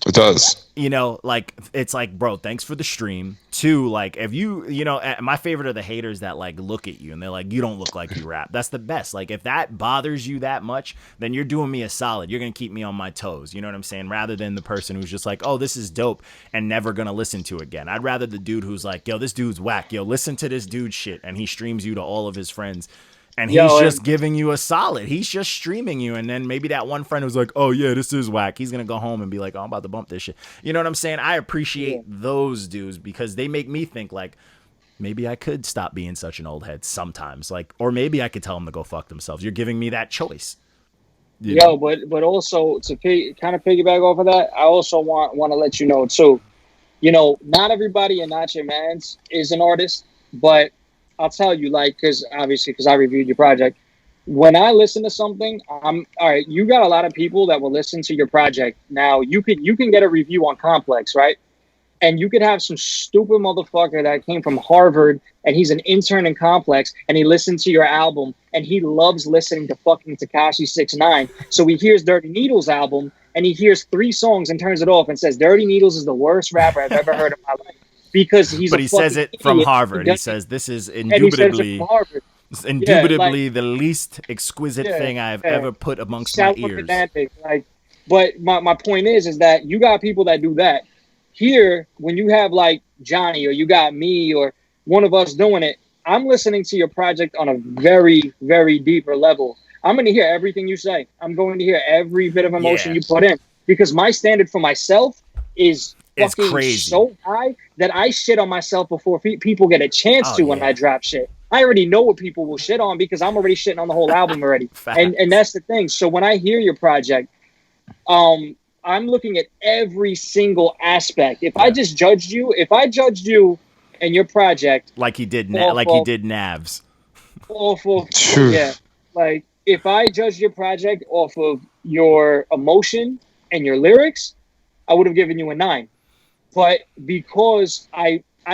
It does. Like it's like, bro, thanks for the stream. 2, like if my favorite are the haters that like look at you and they're like, you don't look like you rap. That's the best. Like if that bothers you that much, then you're doing me a solid. You're gonna keep me on my toes. You know what I'm saying? Rather than the person who's just like, oh, this is dope, and never gonna listen to it again. I'd rather the dude who's like, yo, this dude's whack. Yo, listen to this dude's shit, and he streams you to all of his friends. And he's just giving you a solid. He's just streaming you. And then maybe that one friend who's like, oh, yeah, this is whack. He's going to go home and be like, oh, I'm about to bump this shit. You know what I'm saying? I appreciate those dudes, because they make me think like, maybe I could stop being such an old head sometimes. Like, or maybe I could tell them to go fuck themselves. You're giving me that choice. But also to kind of piggyback off of that, I also want to let you know too, not everybody in Not Your Manz is an artist, but I'll tell you, like, because I reviewed your project. When I listen to something, I'm all right. You got a lot of people that will listen to your project. Now you can get a review on Complex, right? And you could have some stupid motherfucker that came from Harvard and he's an intern in Complex, and he listened to your album and he loves listening to fucking Tekashi 6ix9ine. So he hears Dirty Needles album and he hears 3 songs and turns it off and says, Dirty Needles is the worst rapper I've ever heard in my life. Because he says it from Harvard. He says this is indubitably the least exquisite thing I've ever put amongst my ears. But my point is that you got people that do that. Here, when you have like Johnny, or you got me, or one of us doing it, I'm listening to your project on a very, very deeper level. I'm going to hear everything you say. I'm going to hear every bit of emotion you put in, because my standard for myself is It's fucking crazy. so high that I shit on myself before people get a chance to when yeah. I drop shit. I already know what people will shit on because I'm already shitting on the whole album already. And that's the thing. So when I hear your project, I'm looking at every single aspect. If I judged you and your project like he did Navs. off of yeah, like if I judged your project off of your emotion and your lyrics, I would have given you a 9. But because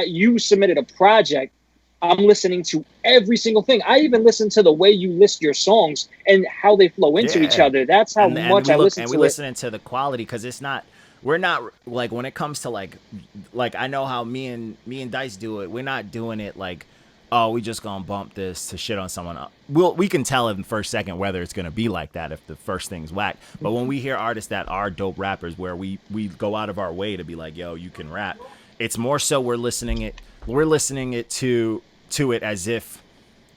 you submitted a project, I'm listening to every single thing. I even listen to the way you list your songs and how they flow into each other. That's how much I listen to it. And we listen to the quality because we're not like when it comes to like I know how me and Dice do it. We're not doing it like, oh, we just gonna bump this to shit on someone else. We can tell in the first second whether it's gonna be like that if the first thing's whack. But when we hear artists that are dope rappers where we go out of our way to be like, yo, you can rap, it's more so we're listening it to it as if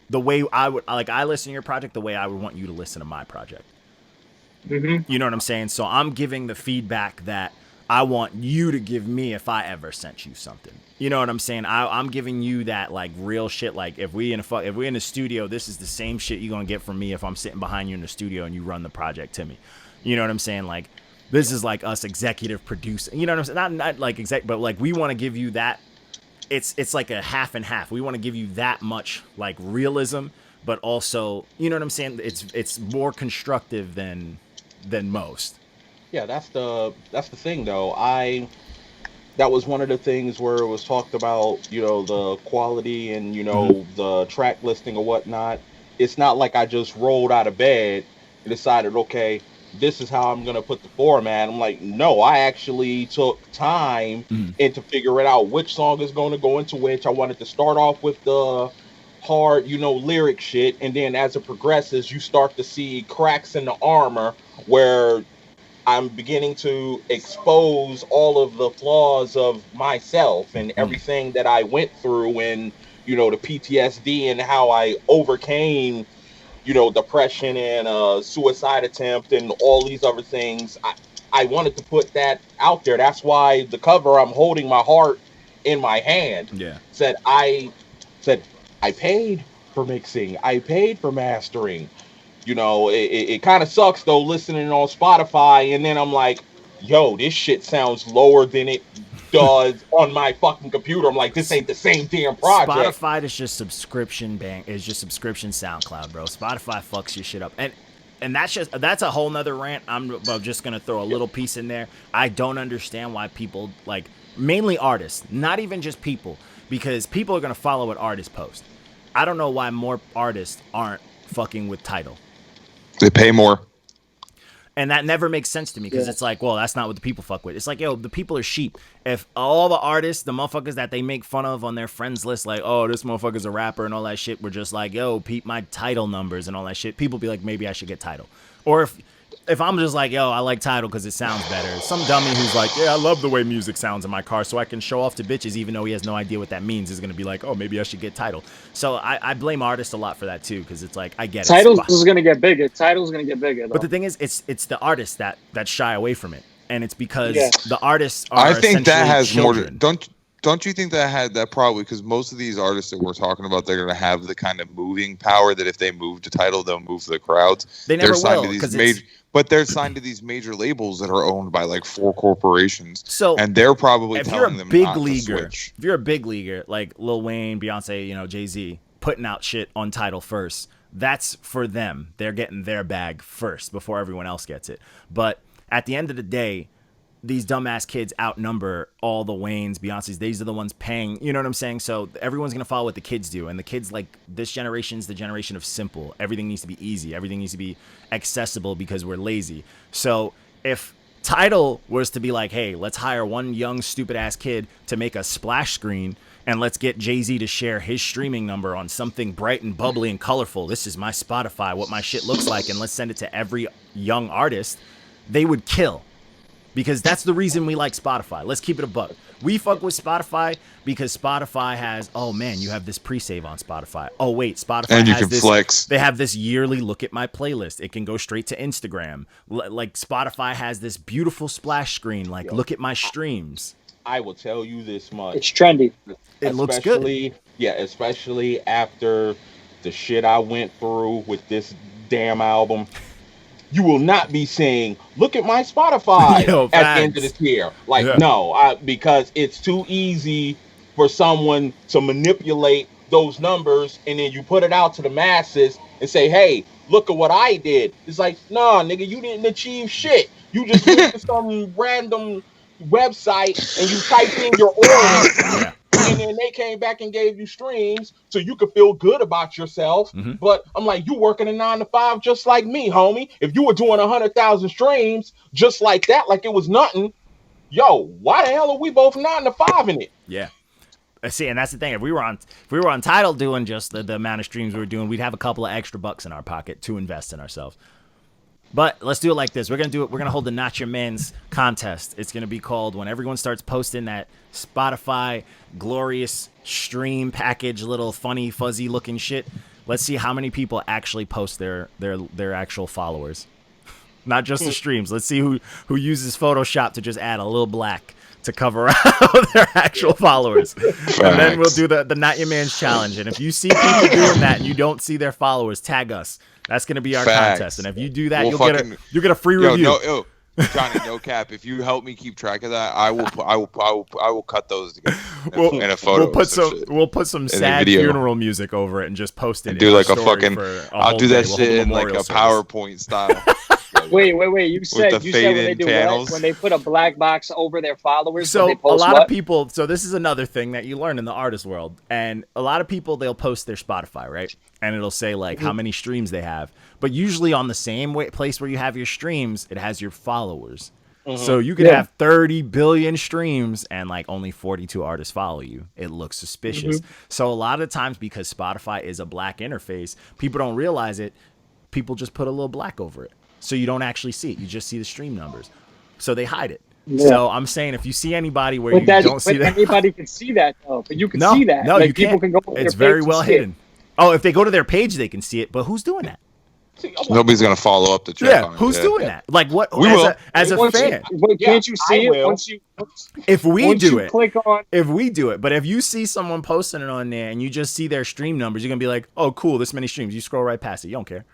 the way I listen to your project the way I would want you to listen to my project. Mm-hmm. You know what I'm saying? So I'm giving the feedback that I want you to give me if I ever sent you something. You know what I'm saying? I'm giving you that like real shit. Like if we in the studio, this is the same shit you're gonna get from me if I'm sitting behind you in the studio and you run the project to me. You know what I'm saying? Like this is like us executive producing. You know what I'm saying? Not like exec, but like we want to give you that. It's like a half and half. We want to give you that much like realism, but also, you know what I'm saying? It's more constructive than most. Yeah, that's the thing though. That was one of the things where it was talked about, the quality and, the track listing or whatnot. It's not like I just rolled out of bed and decided, okay, this is how I'm going to put the format. I'm like, no, I actually took time into figuring out which song is going to go into which. I wanted to start off with the hard, lyric shit. And then as it progresses, you start to see cracks in the armor where I'm beginning to expose all of the flaws of myself and everything that I went through and, the PTSD and how I overcame, depression and suicide attempt and all these other things. I wanted to put that out there. That's why the cover, I'm holding my heart in my hand. Yeah. I paid for mixing. I paid for mastering. It kind of sucks though listening on Spotify and then I'm like, yo, this shit sounds lower than it does on my fucking computer. I'm like, this ain't the same damn project. Spotify is just subscription SoundCloud, bro. Spotify fucks your shit up. And that's a whole nother rant. I'm just gonna throw a little piece in there. I don't understand why people like mainly artists, not even just people, because people are gonna follow what artists post. I don't know why more artists aren't fucking with Tidal. They pay more. And that never makes sense to me because it's like, well, that's not what the people fuck with. It's like, yo, the people are sheep. If all the artists, the motherfuckers that they make fun of on their friends list, like, oh, this motherfucker's a rapper and all that shit, were just like, yo, peep my Tidal numbers and all that shit, people be like, maybe I should get Tidal. Or if I'm just like, yo, I like Tidal because it sounds better. Some dummy who's like, yeah, I love the way music sounds in my car so I can show off to bitches even though he has no idea what that means is going to be like, oh, maybe I should get Tidal. So I blame artists a lot for that too because it's like, I get it. Tidal is going to get bigger. Tidal's going to get bigger though. But the thing is, it's the artists that shy away from it. And it's because the artists are I think that has children. more. Don't you think that had that probably because most of these artists that we're talking about, they're going to have the kind of moving power that if they move to Tidal, they'll move to the crowds. They never signed will, to these but they're signed to these major labels that are owned by like 4 corporations. So and they're probably telling them not to switch. If you're a big leaguer like Lil Wayne, Beyonce, Jay-Z, putting out shit on Tidal first, that's for them. They're getting their bag first before everyone else gets it. But at the end of the day, these dumbass kids outnumber all the Waynes, Beyoncés. These are the ones paying, you know what I'm saying? So everyone's going to follow what the kids do. And the kids, like, this generation's the generation of simple. Everything needs to be easy. Everything needs to be accessible because we're lazy. So if Tidal was to be like, hey, let's hire one young, stupid-ass kid to make a splash screen and let's get Jay-Z to share his streaming number on something bright and bubbly and colorful. This is my Spotify, what my shit looks like, and let's send it to every young artist, they would kill. Because that's the reason we like Spotify. Let's keep it a buck. We fuck with Spotify because Spotify has, oh man, you have this pre-save on Spotify. Oh wait, Spotify and you has can this, flex. They have this yearly look at my playlist. It can go straight to Instagram. Like Spotify has this beautiful splash screen, like look at my streams. I will tell you this much. It's trendy. It looks good. Yeah, especially after the shit I went through with this damn album. You will not be saying, "Look at my Spotify" Yo, at the end of facts. this year. Like, Yeah. no, because it's too easy for someone to manipulate those numbers, and then you put it out to the masses and say, "Hey, look at what I did." It's like, nah, nigga, you didn't achieve shit. You just went to some random website and you typed in your order, Yeah. and then they came back and gave you streams so you could feel good about yourself. Mhm. But I'm like, you working a 9 to 5 just like me, homie. If you were doing 100,000 streams just like that, like it was nothing, yo, why the hell are we both 9 to 5 in it? Yeah. See, and that's the thing. If we were on Tidal doing just the amount of streams we were doing, we'd have a couple of extra bucks in our pocket to invest in ourselves. But let's do it like this. We're gonna hold the Not Your Man's contest. It's gonna be called when everyone starts posting that Spotify glorious stream package, little funny fuzzy looking shit. Let's see how many people actually post their actual followers, not just the streams. Let's see who uses Photoshop to just add a little black to cover out their actual followers. And then we'll do the Not Your Man's challenge. And if you see people doing that and you don't see their followers, tag us. That's gonna be our contest. And if you do that, you'll get a free review. Johnny, no cap. If you help me keep track of that, I will cut those together in a photo. We'll put some sad funeral music over it and just post it. And do like a fucking. I'll do that shit in like a PowerPoint style. Wait. You said when they do what? When they put a black box over their followers. So they post a lot of people. So this is another thing that you learn in the artist world, and a lot of people they'll post their Spotify, right? And it'll say like how many streams they have, but usually on the same place where you have your streams, it has your followers. Mm-hmm. So you could have 30 billion streams and like only 42 artists follow you. It looks suspicious. Mm-hmm. So a lot of times, because Spotify is a black interface, people don't realize it. People just put a little black over it. So you don't actually see it. You just see the stream numbers. So they hide it. Yeah. So I'm saying if you see anybody where don't see that. Anybody can see that, though. But you can see that. No, like, you people can't. Can go it's very well hidden. Oh, if they go to their page, they can see it. But who's doing that? Nobody's going to follow up to check on it. Who's doing that? Like what? As a fan. Can't you see it once you... If we do it. Click on... If we do it. But if you see someone posting it on there and you just see their stream numbers, you're going to be like, oh, cool, this many streams. You scroll right past it. You don't care.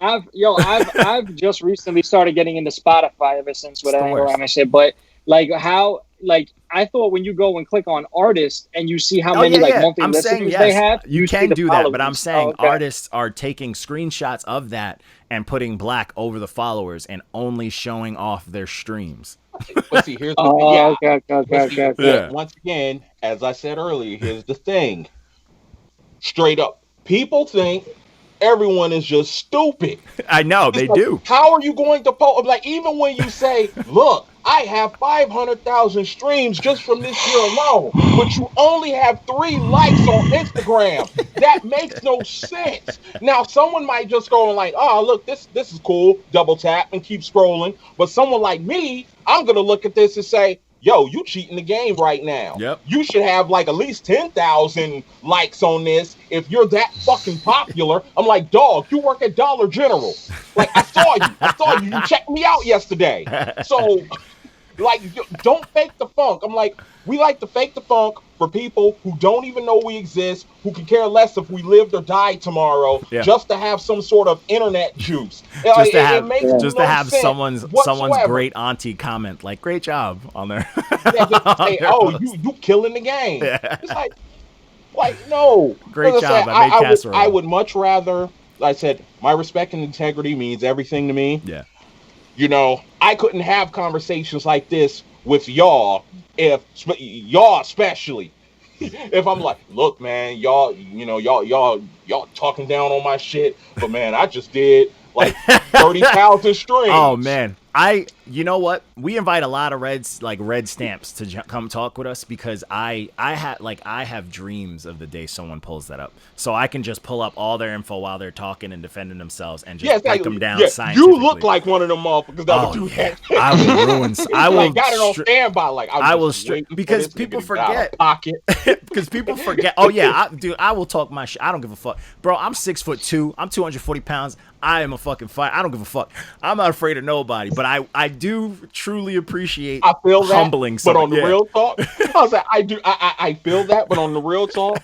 I've just recently started getting into Spotify ever since whatever I said, but like I thought when you go and click on artists and you see how many monthly listeners they have, you can do that, but I'm saying artists are taking screenshots of that and putting black over the followers and only showing off their streams. But see, here's the thing. Okay. Once again, as I said earlier, here's the thing. Straight up, people think everyone is just stupid. I know, they do. How are you going to post? Like, even when you say, look, I have 500,000 streams just from this year alone, but you only have 3 likes on Instagram. That makes no sense. Now, someone might just go and like, oh, look, this is cool. Double tap and keep scrolling. But someone like me, I'm going to look at this and say, yo, you cheating the game right now. Yep. You should have like at least 10,000 likes on this if you're that fucking popular. I'm like, dog, you work at Dollar General. Like, I saw you. You checked me out yesterday. So, like, don't fake the funk. I'm like, we like to fake the funk for people who don't even know we exist, who can care less if we lived or died tomorrow, just to have some sort of internet juice. Just to have someone's great auntie comment, like, great job on there. Say, oh, you killing the game. Yeah. It's like no. Great job. I made casserole. I would much rather, like I said, my respect and integrity means everything to me. Yeah. You know, I couldn't have conversations like this with y'all y'all especially, if I'm like, look, man, y'all talking down on my shit, but man, I just did like 30,000 streams. Oh man, you know what? We invite a lot of red stamps to come talk with us because I have dreams of the day someone pulls that up, so I can just pull up all their info while they're talking and defending themselves and just break them down scientifically. You look like one of them motherfuckers that would do that. I will ruin. I will got it on standby. Like I will because people forget. Because people forget. Oh yeah, I will talk my shit. I don't give a fuck, bro. I'm 6'2". I'm 240 pounds. I am a fucking fighter. I don't give a fuck. I'm not afraid of nobody, but I do truly appreciate I feel that, humbling but someone. on the real talk, I was like, I feel that, but on the real talk,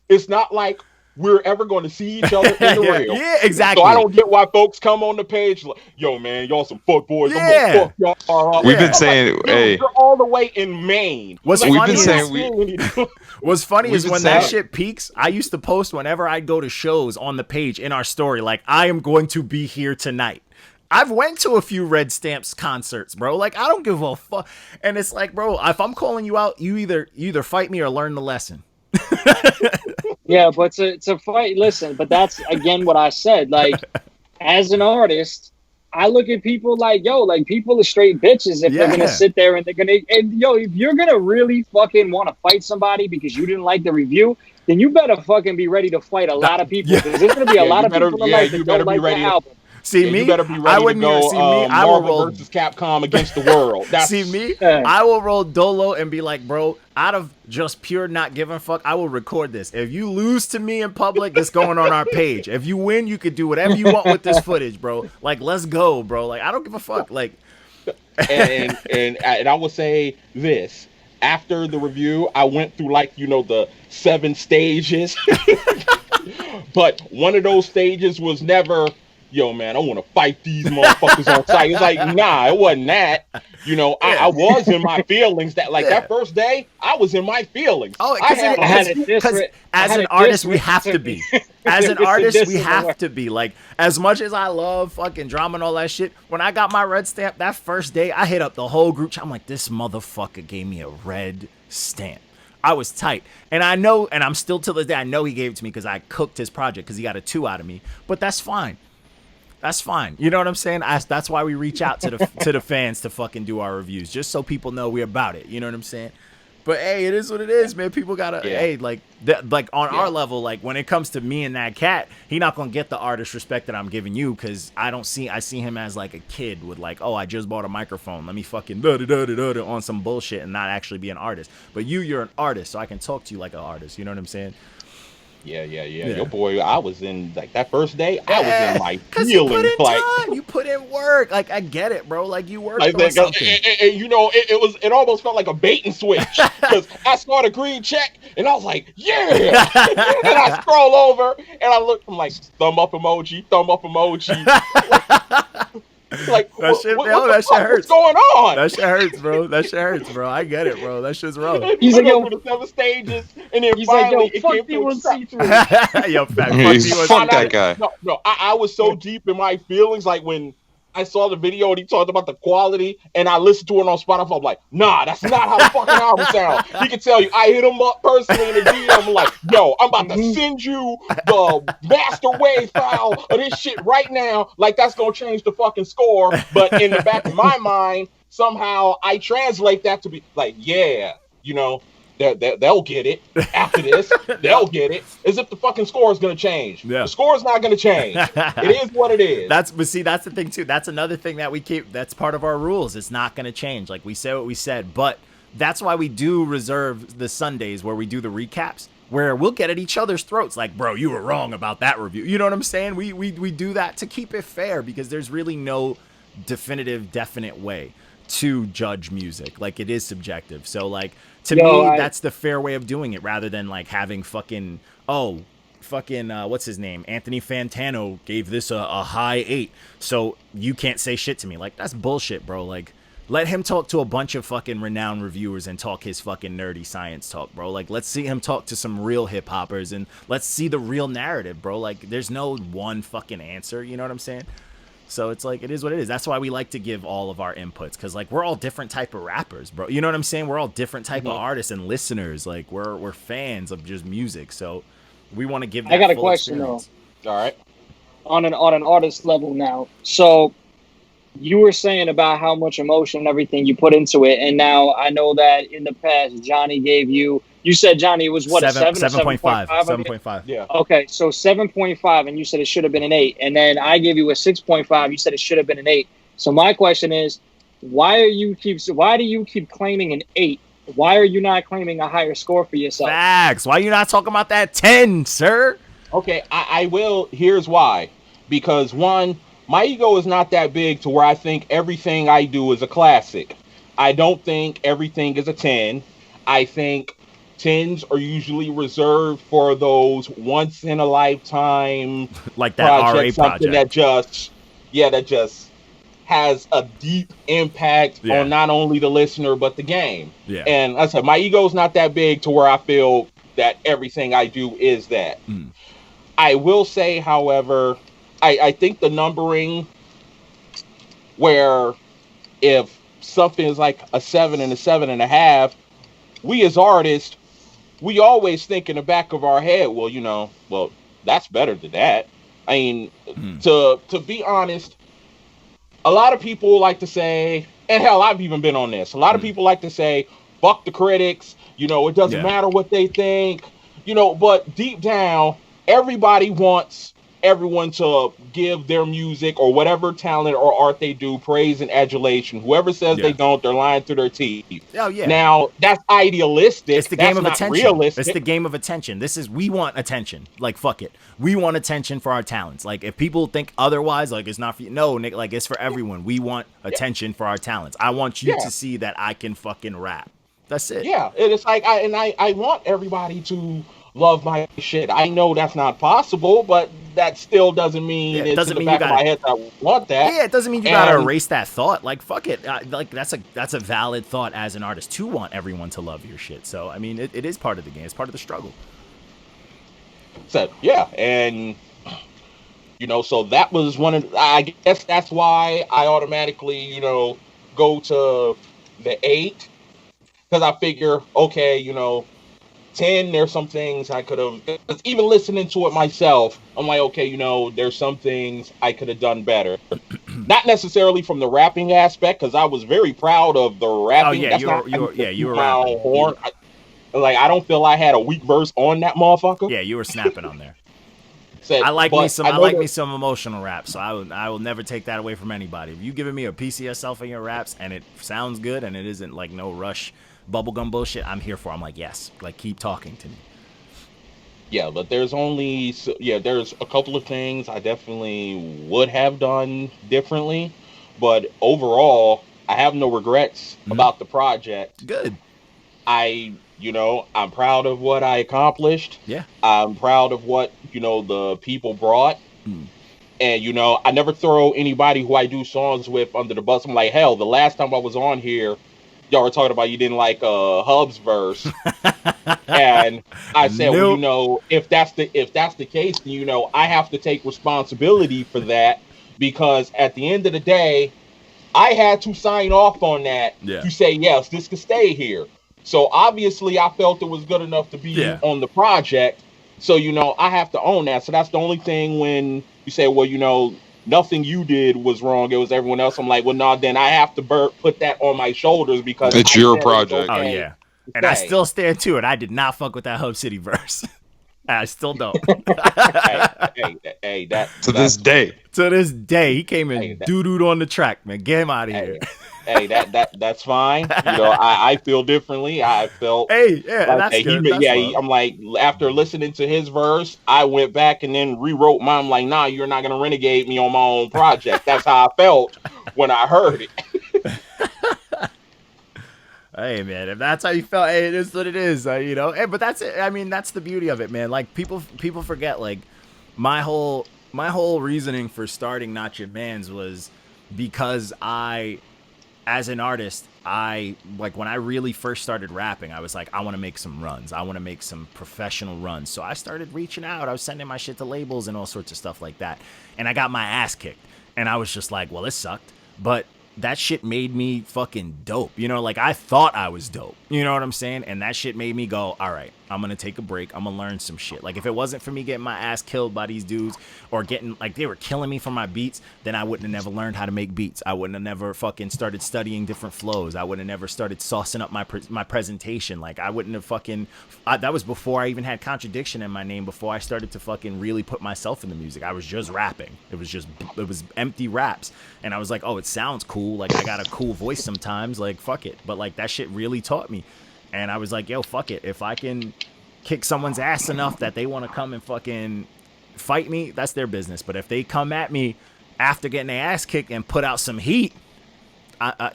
it's not like we're ever going to see each other in the real. Yeah, exactly. So I don't get why folks come on the page like, yo, man, y'all some fuck boys. Yeah. I'm gonna fuck y'all up. We've been I'm saying, like, hey, you're all the way in Maine. What's Like, we've funny been is- saying What's funny We've is been when that saying- shit peaks, I used to post whenever I'd go to shows on the page in our story, like, I am going to be here tonight. I've went to a few Red Stamps concerts, bro. Like, I don't give a fuck. And it's like, bro, if I'm calling you out, you either fight me or learn the lesson. Yeah, but to fight, listen, but that's again what I said. Like, as an artist, I look at people like, yo, like people are straight bitches if they're gonna sit there and they're gonna, and yo, if you're gonna really fucking want to fight somebody because you didn't like the review, then you better fucking be ready to fight a lot of people because there's gonna be a lot of people in life that don't like the album. See Yeah, me, you better be I ready to wouldn't go even see me. I will Marvel roll. versus Capcom against the world. That's, See me, Yeah. I will roll dolo and be like, bro, out of just pure not giving a fuck, I will record this. If you lose to me in public, it's going on our page. If you win, you could do whatever you want with this footage, bro. Like, let's go, bro. Like, I don't give a fuck. Like, and I will say this. After the review, I went through like, you know, the 7 stages. But one of those stages was never, yo, man, I want to fight these motherfuckers on site. It's like, nah, it wasn't that. You know, I was in my feelings that, like, that first day, I was in my feelings. oh, because as an artist, we have to be. As an artist, we have to be. Like, as much as I love fucking drama and all that shit, when I got my red stamp that first day, I hit up the whole group chat. I'm like, this motherfucker gave me a red stamp. I was tight. And I know, and I'm still till this day, I know he gave it to me because I cooked his project because he got a 2 out of me. But that's fine. That's fine. You know what I'm saying? That's why we reach out to the fans to fucking do our reviews, just so people know we're about it. You know what I'm saying? But hey, it is what it is, man. People gotta hey, like on our level, like when it comes to me and that cat, he not gonna get the artist respect that I'm giving you because I see him as like a kid with like, oh, I just bought a microphone, let me fucking on some bullshit and not actually be an artist. But you're an artist, so I can talk to you like an artist. You know what I'm saying? Yeah. Your boy, I was in, like, that first day, I was in my Because you put feelings. in Like, time, you put in work. Like, I get it, bro. Like, you worked like on something. and, you know, it almost felt like a bait and switch because I saw the green check and I was like, yeah. And I scroll over and I look, I'm like, thumb up emoji. Like, That shit, what yo, the that shit fuck hurts. is going on? That shit hurts, bro. That shit hurts, bro. I get it, bro. That shit's rough. He's like, yo, through the 7 stages, and then he's like, yo, finally it fuck came to a D1C3. Yo, fat Fuck that guy. No, I was so deep in my feelings, like when I saw the video and he talked about the quality, and I listened to it on Spotify. I'm like, nah, that's not how the fucking album sounds. He can tell you. I hit him up personally in the DM. I'm like, yo, I'm about to send you the master wave file of this shit right now. Like, that's gonna change the fucking score. But in the back of my mind, somehow I translate that to be like, yeah, you know, they'll get it after this. They'll get it. As if the fucking score is going to change. Yeah. The score is not going to change. It is what it is. That's the thing too. That's another thing that we keep. That's part of our rules. It's not going to change. Like, we say what we said, but that's why we do reserve the Sundays where we do the recaps, where we'll get at each other's throats. Like, bro, you were wrong about that review. You know what I'm saying? We do that to keep it fair because there's really no definite way to judge music. Like, it is subjective. So, like, to me, that's the fair way of doing it, rather than like having fucking what's his name, Anthony Fantano gave this a high 8, so you can't say shit to me. Like, that's bullshit, bro. Like, let him talk to a bunch of fucking renowned reviewers and talk his fucking nerdy science talk, bro. Like, let's see him talk to some real hip hoppers and let's see the real narrative, bro. Like, there's no one fucking answer. You know what I'm saying? So it's like, it is what it is. That's why we like to give all of our inputs, because like, we're all different type of rappers, bro. You know what I'm saying? We're all different type of artists and listeners. Like, we're fans of just music, so we want to give that I got a full question experience. though. All right. On an artist level now. So you were saying about how much emotion and everything you put into it, and now I know that in the past Johnny gave you. You said Johnny was what, 7.5. 7.5? Yeah. Okay, so 7.5, and you said it should have been an 8, and then I gave you a 6.5. You said it should have been an 8. So my question is, why do you keep claiming an 8? Why are you not claiming a higher score for yourself? Facts. Why are you not talking about that 10, sir? Okay, I will. Here's why. Because one, my ego is not that big to where I think everything I do is a classic. I don't think everything is a 10. I think 10s are usually reserved for those once in a lifetime Like that RA something project. that just has a deep impact on not only the listener but the game. Yeah. And like I said, my ego is not that big to where I feel that everything I do is that. I will say, however, I think the numbering where if something is like a 7 and a 7.5, we as artists, we always think in the back of our head, well, that's better than that. I mean, to be honest, a lot of people like to say, and hell, I've even been on this. A lot of people like to say, fuck the critics. It doesn't matter what they think. But deep down, everybody wants everyone to give their music or whatever talent or art they do praise and adulation. Whoever says they don't, they're lying through their teeth. Oh yeah. Now that's idealistic. It's the game of attention. Realistic. It's the game of attention. We want attention. Like fuck it. We want attention for our talents. Like if people think otherwise, like it's not for you. No, Nick. Like it's for everyone. We want attention for our talents. I want you to see that I can fucking rap. That's it. Yeah, it's like I want everybody to love my shit. I know that's not possible, but that still doesn't mean it doesn't mean in the back of my head that I want that. Yeah, it doesn't mean you gotta erase that thought. Like fuck it. Like that's a valid thought as an artist to want everyone to love your shit. So I mean, it is part of the game. It's part of the struggle. So yeah, and so that was one of. I guess that's why I automatically go to the 8 because I figure okay 10, there's some things I could have, even listening to it myself, I'm like, okay, there's some things I could have done better. Not necessarily from the rapping aspect, because I was very proud of the rapping. Oh, yeah, you were rapping. Horn. I don't feel I had a weak verse on that motherfucker. Yeah, you were snapping on there. I like me some emotional rap, so I will never take that away from anybody. If you giving me a piece of yourself in your raps, and it sounds good, and it isn't like no rush bubblegum bullshit, I'm here for. I'm like, yes, like keep talking to me. Yeah, but there's a couple of things I definitely would have done differently, but overall I have no regrets about the project. Good. I'm proud of what I accomplished. Yeah. I'm proud of what the people brought. And I never throw anybody who I do songs with under the bus. I'm like, hell, the last time I was on here, y'all were talking about you didn't like Hub's verse, and I said, well, if that's the case, then, I have to take responsibility for that, because at the end of the day, I had to sign off on that to say yes, this could stay here. So obviously, I felt it was good enough to be on the project. So I have to own that. So that's the only thing when you say, well, nothing you did was wrong, it was everyone else. I'm like, well, no, then I have to put that on my shoulders because it's your project. Oh yeah, and I still stand to it. I did not fuck with that Hub City verse. I still don't. hey, to this day, he came in doo-dooed on the track, man. Get him out of here. Hey, that's fine. I feel differently. I felt that's good. I'm like, after listening to his verse, I went back and then rewrote mine. I'm like, nah, you're not gonna renegade me on my own project. That's how I felt when I heard it. Hey man, if that's how you felt, hey, it is what it is. Hey, but that's it. I mean, that's the beauty of it, man. Like people forget, like my whole reasoning for starting Not Your Man's was because as an artist, when I really first started rapping, I was like, I want to make some runs. I want to make some professional runs. So I started reaching out. I was sending my shit to labels and all sorts of stuff like that. And I got my ass kicked. And I was just like, well, it sucked. But that shit made me fucking dope. Like I thought I was dope. You know what I'm saying? And that shit made me go, all right, I'm going to take a break. I'm going to learn some shit. Like if it wasn't for me getting my ass killed by these dudes or getting like they were killing me for my beats, then I wouldn't have never learned how to make beats. I wouldn't have never fucking started studying different flows. I wouldn't have never started saucing up my presentation. Like I wouldn't have that was before I even had contradiction in my name, before I started to fucking really put myself in the music. I was just rapping. It was empty raps. And I was like, oh, it sounds cool. Like I got a cool voice sometimes. Like fuck it. But like that shit really taught me. And I was like, yo, fuck it. If I can kick someone's ass enough that they want to come and fucking fight me, that's their business. But if they come at me after getting their ass kicked and put out some heat. I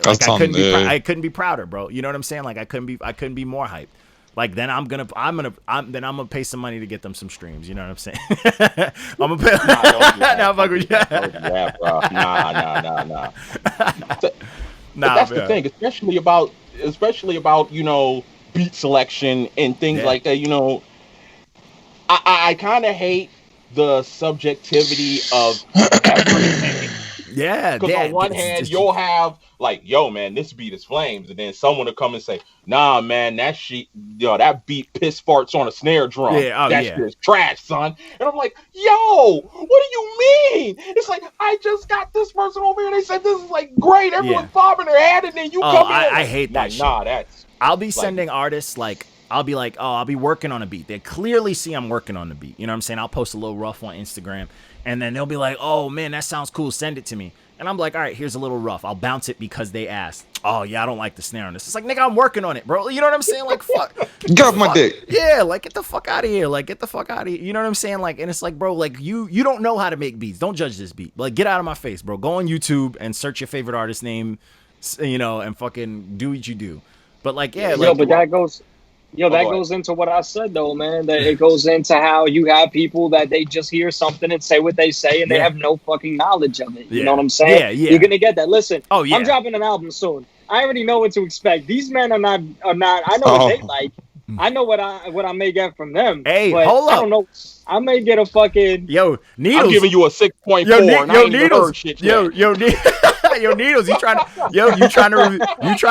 couldn't be prouder, bro. You know what I'm saying? Like I couldn't be more hyped. Like then I'm gonna pay some money to get them some streams. You know what I'm saying? I'm gonna pay. Nah, fuck with you. Yeah, bro. Nah. That's the thing, especially about beat selection and things like that. I kind of hate the subjectivity of everything. Yeah, because on one hand you'll have like, yo, man, this beat is flames, and then someone will come and say, nah, man, that beat piss farts on a snare drum. That shit is trash, son. And I'm like, yo, what do you mean? It's like, I just got this person over here and they said this is like great. Everyone's bobbing their head, and then you come in. I hate that shit. Nah, that's. I'll be sending artists like. I'll be like, I'll be working on a beat. They clearly see I'm working on the beat. You know what I'm saying? I'll post a little rough on Instagram, and then they'll be like, oh, man, that sounds cool. Send it to me. And I'm like, all right, here's a little rough. I'll bounce it because they asked. Oh, yeah, I don't like the snare on this. It's like, nigga, I'm working on it, bro. You know what I'm saying? Like, fuck. Get off my dick. Yeah, like, get the fuck out of here. Like, get the fuck out of here. You know what I'm saying? Like, and it's like, bro, like, you don't know how to make beats. Don't judge this beat. Like, get out of my face, bro. Go on YouTube and search your favorite artist name, and fucking do what you do. But, like, yeah. Yo, but that goes... that goes into what I said, though, man. That it goes into how you have people that they just hear something and say what they say, and they have no fucking knowledge of it. You know what I'm saying? Yeah. You're gonna get that. Listen, I'm dropping an album soon. I already know what to expect. These men are not. I know what they like. I know what I may get from them. Hey, but hold up. I don't know. I may get a fucking. Yo, Needles. I'm giving you a 6.4. Yo, Needles. Yo, Needles. You trying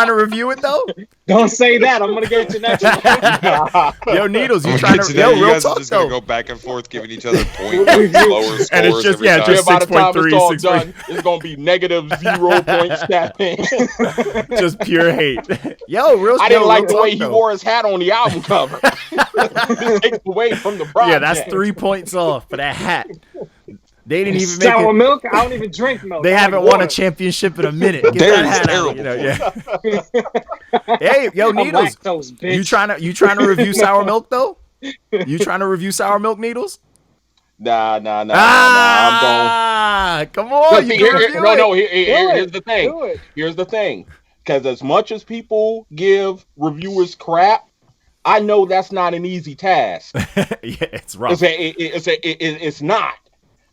to review it though? Don't say that. I'm gonna get to next one. Yo, Needles. You trying to? Yo, real guys talk are just though. gonna go back and forth, giving each other points, lower scores. And it's just every time. By the time 6.3, it's all done, it's gonna be negative 0 points tapping. Just pure hate. Yo, I didn't like the way he wore his hat on the album cover. This takes away from the project. Yeah, that's 3 points off for that hat. They didn't even make sour milk. I don't even drink milk. They haven't won a championship in a minute. Get that hat out, Hey, yo, Needles. Lactose, you trying to review sour milk though? You trying to review sour milk, Needles? Nah. I'm going. Come on. Here's the thing. Here's the thing. Because as much as people give reviewers crap, I know that's not an easy task. Yeah, it's rough. It's not.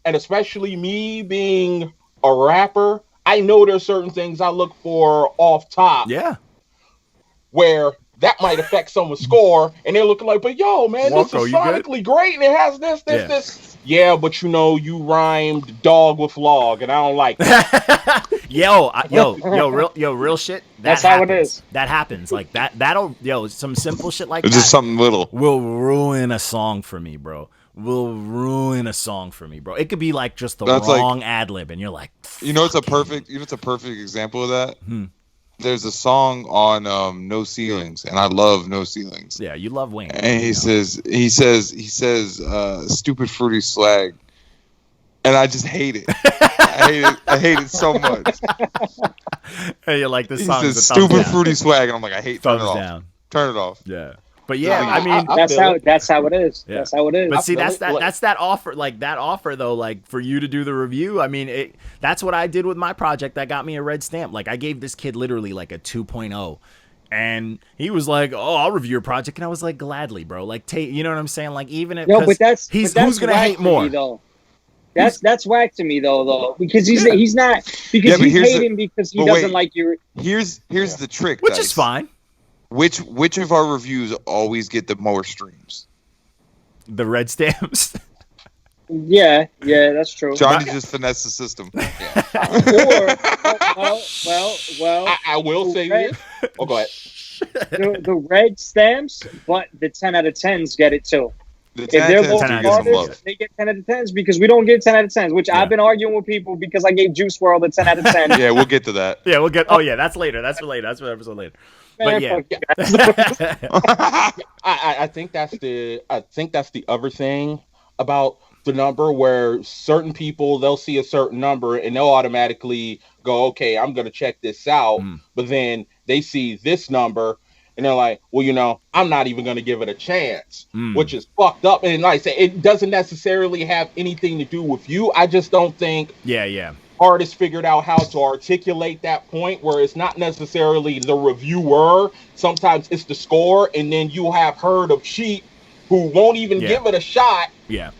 And especially me being a rapper, I know there's certain things I look for off top. Yeah. Where that might affect someone's score, and they're looking like, but yo, man, this is sonically great, and it has this. Yeah, but you rhymed dog with log, and I don't like that. real shit. That's how it is. That happens. Like that'll some simple shit like it's that. Just something little will ruin a song for me, bro. It could be like just the wrong ad lib, and you're like, it's a perfect example of that. There's a song on No Ceilings, and I love No Ceilings. Yeah, you love Wayne. And he says stupid fruity slag, and I just hate it. I hate it so much. Hey, you like this song? He says stupid fruity swag, and I'm like, I hate. Turn it off. Yeah. But yeah, I mean, that's how it is. Yeah. That's how it is. But see, that's that offer. Like that offer, though, like for you to do the review. I mean, that's what I did with my project. That got me a red stamp. Like I gave this kid literally like a 2.0, and he was like, "Oh, I'll review your project," and I was like, "Gladly, bro." Like, you know what I'm saying? Like, even if who's gonna hate more? Though. That's whack to me though, because he's not because he's hating because he doesn't like your. Here's the trick, which is fine. Which of our reviews always get the more streams? The red stamps. Yeah, that's true. Johnny just finessed the system. Yeah. I will say this. Oh, go ahead. The red stamps, but the 10 out of 10s get it too. If they're low artists, they get 10 out of 10s because we don't get 10 out of 10s, which I've been arguing with people because I gave Juice WRLD a 10 out of 10. Yeah, we'll get to that. Yeah, we'll get. Oh yeah, that's later. That's for later. That's for episode later. But yeah, I think that's the other thing about the number where certain people, they'll see a certain number and they'll automatically go, okay, I'm gonna check this out. But then they see this number and they're like, well, I'm not even gonna give it a chance, which is fucked up. And like I say, it doesn't necessarily have anything to do with you. I just don't think. Yeah. artists figured out how to articulate that point where it's not necessarily the reviewer. Sometimes it's the score, and then you have herd of sheep who won't even give it a shot. Yeah.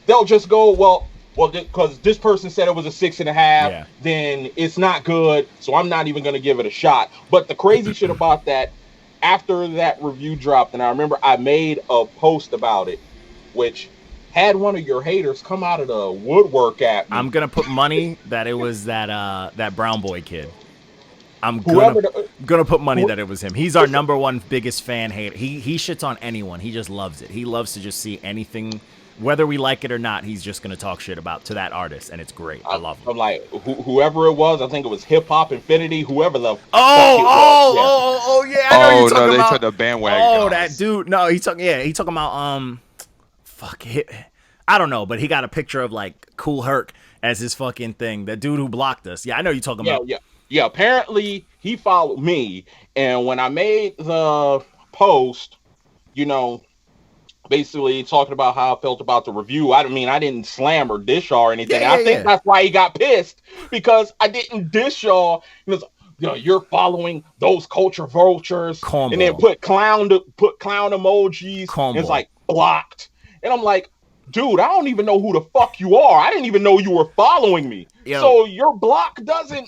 They'll just go, well, because this person said it was a 6.5, then it's not good, so I'm not even going to give it a shot. But the crazy shit about that, after that review dropped, and I remember I made a post about it, which had one of your haters come out of the woodwork at me. I'm gonna put money that it was that brown boy kid. I'm gonna put money that it was him. He's our number one biggest fan hater. He shits on anyone. He just loves it. He loves to just see anything, whether we like it or not. He's just gonna talk shit about to that artist, and it's great. I love him. I'm like, whoever it was, I think it was Hip Hop Infinity, whoever the yeah. I know you're talking about. They took the bandwagon. Oh, that dude. No, he talking about fuck it. I don't know, but he got a picture of like Cool Herc as his fucking thing. The dude who blocked us. Yeah, I know you're talking about. Yeah. Apparently he followed me, and when I made the post, basically talking about how I felt about the review. I didn't slam or dish y'all or anything. I think that's why he got pissed, because I didn't dish y'all. You're following those culture vultures, Combo. And then put clown emojis. Combo. And it's like blocked. And I'm like, dude, I don't even know who the fuck you are. I didn't even know you were following me. Yo. So your block doesn't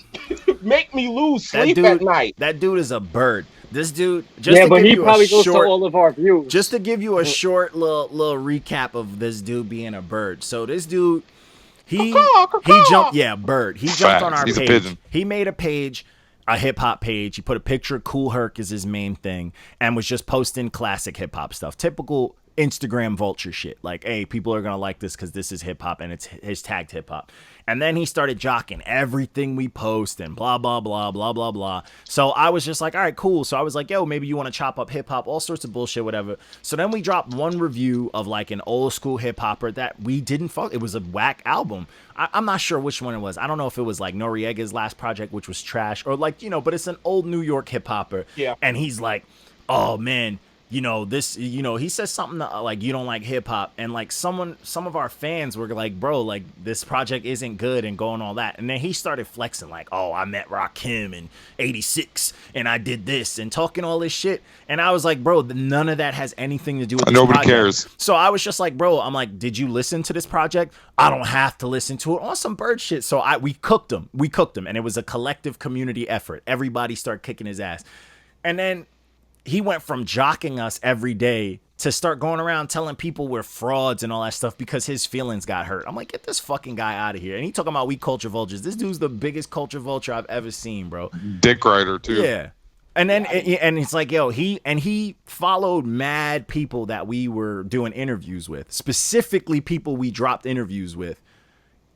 make me lose sleep at night. That dude is a bird. This dude, but he probably goes to all of our views. Just to give you a short little recap of this dude being a bird. So this dude, he jumped, bird. He jumped on our page. He made a page, a hip hop page. He put a picture of Cool Herc as his main thing, and was just posting classic hip hop stuff. Typical Instagram vulture shit. Like, hey, people are gonna like this because this is hip hop, and it's his tagged hip hop. And then he started jocking everything we post and blah blah blah blah blah blah. So I was just like, all right, cool. So I was like, yo, maybe you want to chop up hip hop, all sorts of bullshit, whatever. So then we dropped one review of like an old school hip hopper that we didn't fuck. It was a whack album. I'm not sure which one it was. I don't know if it was like Noriega's last project, which was trash, or like, but it's an old New York hip hopper. Yeah. And he's like, oh man, this, he says something like, you don't like hip hop, and like some of our fans were like, bro, like this project isn't good and going all that. And then he started flexing like, oh, I met Rakim in '86 and I did this and talking all this shit. And I was like, bro, none of that has anything to do with this nobody project. cares. So I was just like, bro, I'm like, did you listen to this project? I don't have to listen to it on some bird shit. So we cooked him, and it was a collective community effort. Everybody started kicking his ass. And then he went from jocking us every day to start going around telling people we're frauds and all that stuff because his feelings got hurt. I'm like, get this fucking guy out of here. And he talking about we culture vultures. This dude's the biggest culture vulture I've ever seen, bro. Dick rider too. Yeah. And then and it's like, yo, he followed mad people that we were doing interviews with, specifically people we dropped interviews with,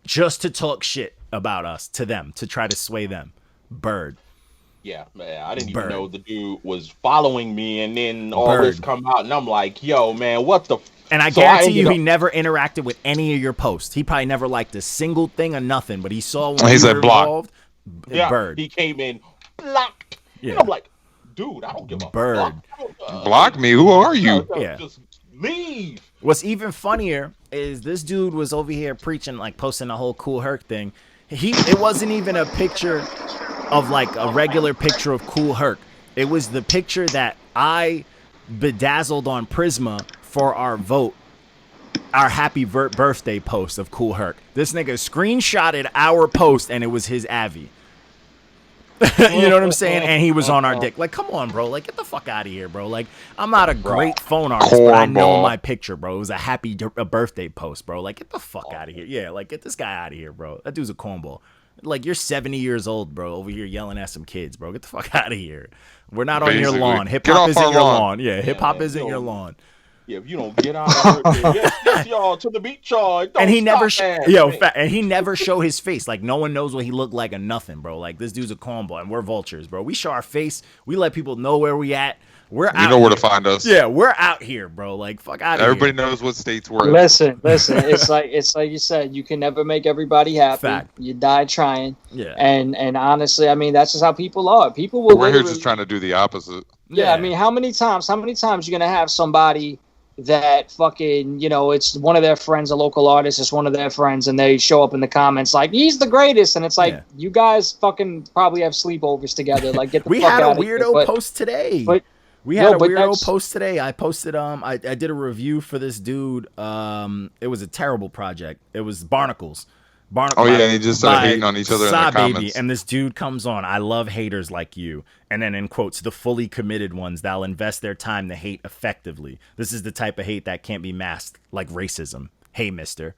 just to talk shit about us to them, to try to sway them. Bird. Yeah, man, I didn't even know the dude was following me, and then all this come out, and I'm like, yo, man, what the And I guarantee you he never interacted with any of your posts. He probably never liked a single thing or nothing, but he saw when he were involved. Yeah, bird. He came in, blocked. Yeah. And I'm like, dude, I don't give a bird. Block me? Who are you? Yeah. Just leave. What's even funnier is this dude was over here preaching, like posting the whole Cool Herc thing. It wasn't even a picture of like a regular picture of Cool Herc. It was the picture that I bedazzled on Prisma for our vote, our happy birthday post of Cool Herc. This nigga screenshotted our post and it was his Avi. You know what I'm saying? And he was on our dick. Like, come on, bro. Like, get the fuck out of here, bro. Like, I'm not a great phone artist, but I know my picture, bro. It was a happy birthday post, bro. Like, get the fuck out of here. Yeah, like, get this guy out of here, bro. That dude's a cornball. Like, you're 70 years old, bro, over here yelling at some kids, bro. Get the fuck out of here. We're not on your lawn. Hip-hop isn't your lawn. Yeah, hip-hop isn't your lawn. Yeah, if you don't get out of here, yes, y'all, to the beach, y'all. And he never, and he never show his face. Like, no one knows what he looked like or nothing, bro. Like, this dude's a cornball, and we're vultures, bro. We show our face. We let people know where we at. We're out. You know where to find us. Yeah, we're out here, bro. Like, fuck out of here. Everybody knows what states we're in. Listen. It's like you said. You can never make everybody happy. Fact. You die trying. Yeah. And honestly, I mean, that's just how people are. People will. We're here just trying to do the opposite. Yeah, I mean, how many times you gonna have somebody that fucking, you know, it's one of their friends, a local artist, it's one of their friends, and they show up in the comments like, he's the greatest, and it's like, you guys fucking probably have sleepovers together. Like, get the fuck out of here. We had a weirdo post today. We had a weirdo post today. I posted I did a review for this dude. It was a terrible project. It was Barnacles. And he just started hating on each other in the comments. Baby. And this dude comes on, I love haters like you. And then in quotes, the fully committed ones that'll invest their time to hate effectively. This is the type of hate that can't be masked like racism. Hey, mister.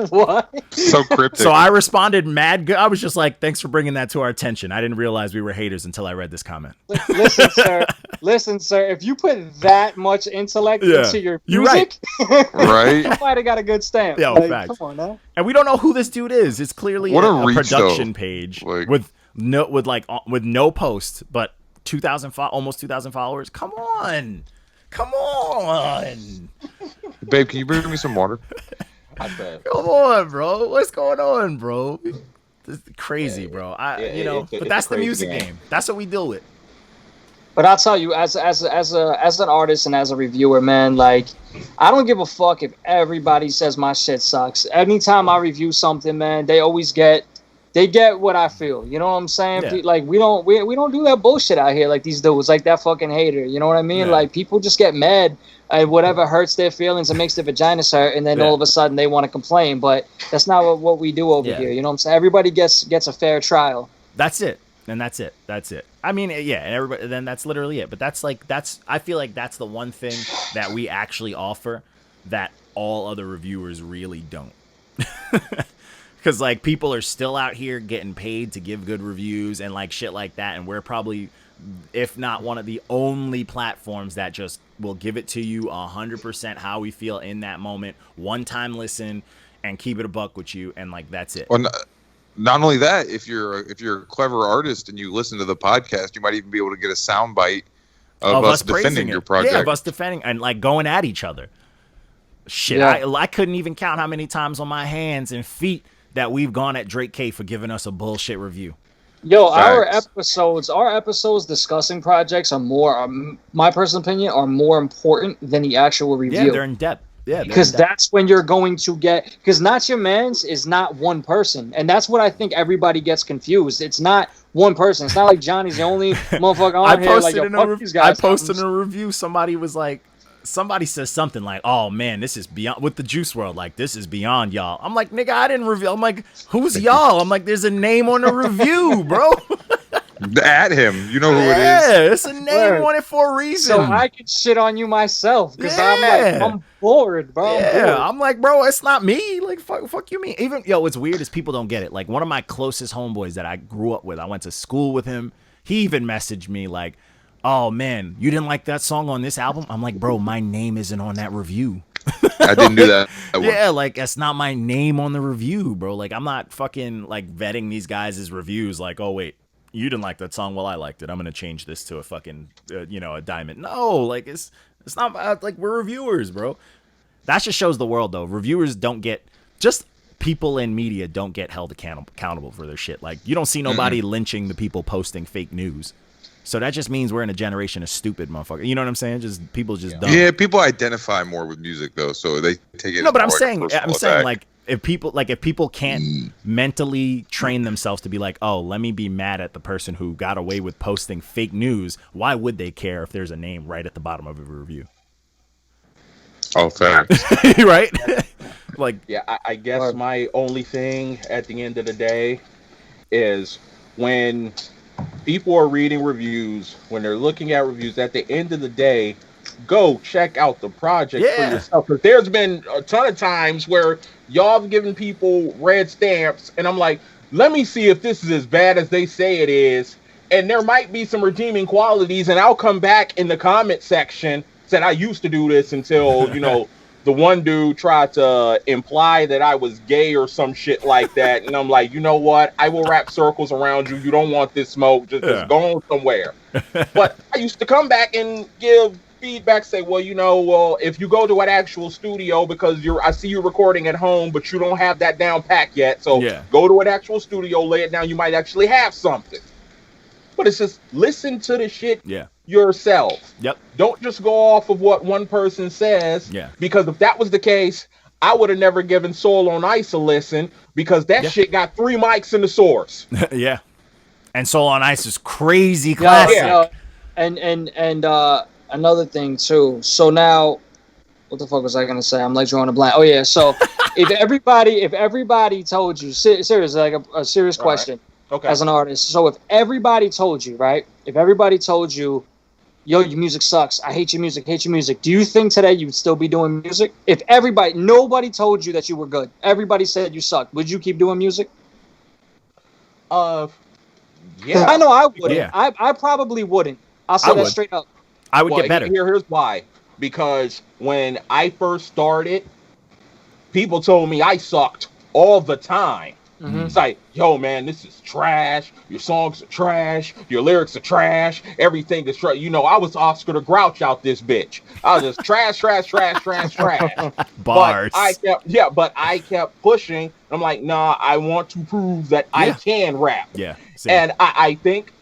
What? So cryptic. So I responded mad good. I was just like, thanks for bringing that to our attention. I didn't realize we were haters until I read this comment. Listen, sir, if you put that much intellect into your music, right? You might have got a good stamp. Yeah, like, facts. Come on now. And we don't know who this dude is. It's clearly a production page with no post, but 2,000 almost 2,000 followers. Come on. Babe, can you bring me some water? Come on, bro. What's going on, bro? This is crazy, bro. But that's the music game. That's what we deal with. But I'll tell you, as an artist and as a reviewer, man, like, I don't give a fuck if everybody says my shit sucks. Anytime I review something, man, they always get what I feel. You know what I'm saying? Yeah. Like, we don't do that bullshit out here like these dudes, like that fucking hater. You know what I mean? Yeah. Like, people just get mad at whatever hurts their feelings and makes their vaginas hurt, and then all of a sudden they want to complain. But that's not what we do over here. You know what I'm saying? Everybody gets a fair trial. That's it. And that's it. I mean, and everybody. Then that's literally it. But I feel like that's the one thing that we actually offer that all other reviewers really don't. Because, like, people are still out here getting paid to give good reviews and, like, shit like that. And we're probably, if not one of the only platforms that just will give it to you 100% how we feel in that moment, one-time listen, and keep it a buck with you. And, like, that's it. Well, not only that, if you're a clever artist and you listen to the podcast, you might even be able to get a soundbite of us defending your project. Yeah, of us defending and, like, going at each other. Shit, yeah. I couldn't even count how many times on my hands and feet that we've gone at Drake K for giving us a bullshit review. Yo, our episodes discussing projects are more, my personal opinion, are more important than the actual review. Yeah, they're in depth. Yeah, because that's when you're going to get, because Not Your Man's is not one person, and that's what I think everybody gets confused. It's not one person. It's not like Johnny's the only motherfucker on here. Like, fuck these guys. I posted in a review. Somebody says something like, "Oh man, this is beyond," with the Juice WRLD, like, this is beyond y'all. I'm like, nigga, I didn't review. I'm like, who's y'all? I'm like, there's a name on the review, bro. At him, you know who it is. Yeah, it's a name on it for a reason. So I can shit on you myself because I'm bored, bro. I'm like, bro, it's not me. Like, fuck you, me. Even what's weird is people don't get it. Like, one of my closest homeboys that I grew up with, I went to school with him. He even messaged me like, "Oh man, you didn't like that song on this album?" I'm like, bro, my name isn't on that review. I didn't do that. Yeah, like, that's not my name on the review, bro. Like, I'm not fucking like vetting these guys' reviews. Like, oh wait, you didn't like that song? Well, I liked it. I'm gonna change this to a fucking a diamond. No, like, it's not like, we're reviewers, bro. That just shows the world though. Reviewers don't get, just people in media don't get held accountable for their shit. Like, you don't see nobody lynching the people posting fake news. So that just means we're in a generation of stupid motherfuckers. You know what I'm saying? Just people just dumb. Yeah, people identify more with music though, so they take it. No, but I'm saying like, if people can't mentally train themselves to be like, oh, let me be mad at the person who got away with posting fake news, why would they care if there's a name right at the bottom of a review? Oh, facts. Right? Like, yeah, I guess my only thing at the end of the day is when people are reading reviews, when they're looking at reviews, at the end of the day, go check out the project for yourself. Because there's been a ton of times where y'all have given people red stamps, and I'm like, let me see if this is as bad as they say it is. And there might be some redeeming qualities, and I'll come back in the comment section, said I used to do this until, the one dude tried to imply that I was gay or some shit like that. And I'm like, you know what? I will wrap circles around you. You don't want this smoke. Just go on somewhere. But I used to come back and give feedback, say, well, if you go to an actual studio, because I see you recording at home, but you don't have that down pack yet. So go to an actual studio, lay it down. You might actually have something. But it's just listen to the shit. Yeah. yourself. Yep. Don't just go off of what one person says. Yeah. Because if that was the case, I would have never given Soul on Ice a listen because that shit got 3 mics in the source. Yeah. And Soul on Ice is crazy classic. Yeah. And another thing too. So now, what the fuck was I gonna say? I'm like drawing a blank. Oh yeah. So if everybody told you, serious, like a serious question, Okay. as an artist. So if everybody told you, right? If everybody told you, yo, your music sucks. I hate your music. Do you think today you would still be doing music? If nobody told you that you were good, everybody said you sucked, would you keep doing music? Yeah. I know I wouldn't. Yeah. I probably wouldn't. I'll say that straight up. I would get better. Here's why. Because when I first started, people told me I sucked all the time. Mm-hmm. It's like, yo, man, this is trash. Your songs are trash. Your lyrics are trash. Everything is trash. You know, I was Oscar the Grouch out this bitch. I was just trash. Bars. But I kept pushing. I'm like, nah, I want to prove that I can rap. Yeah. Same. And I think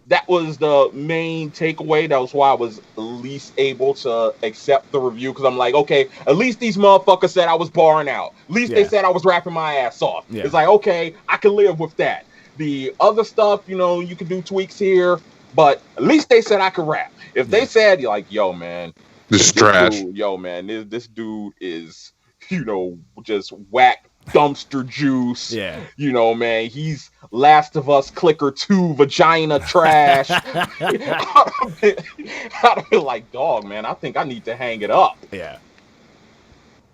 that was the main takeaway. That was why I was least able to accept the review, because I'm like, okay, at least these motherfuckers said I was barring out. At least they said I was rapping my ass off. Yeah. It's like, okay, I can live with that. The other stuff, you know, you can do tweaks here, but at least they said I could rap. If they said, you're like, yo, man, this trash. This dude is, you know, just whack dumpster juice. Yeah. You know, man, he's Last of Us Clicker 2 vagina trash. I'd be like, dog, man, I think I need to hang it up. Yeah.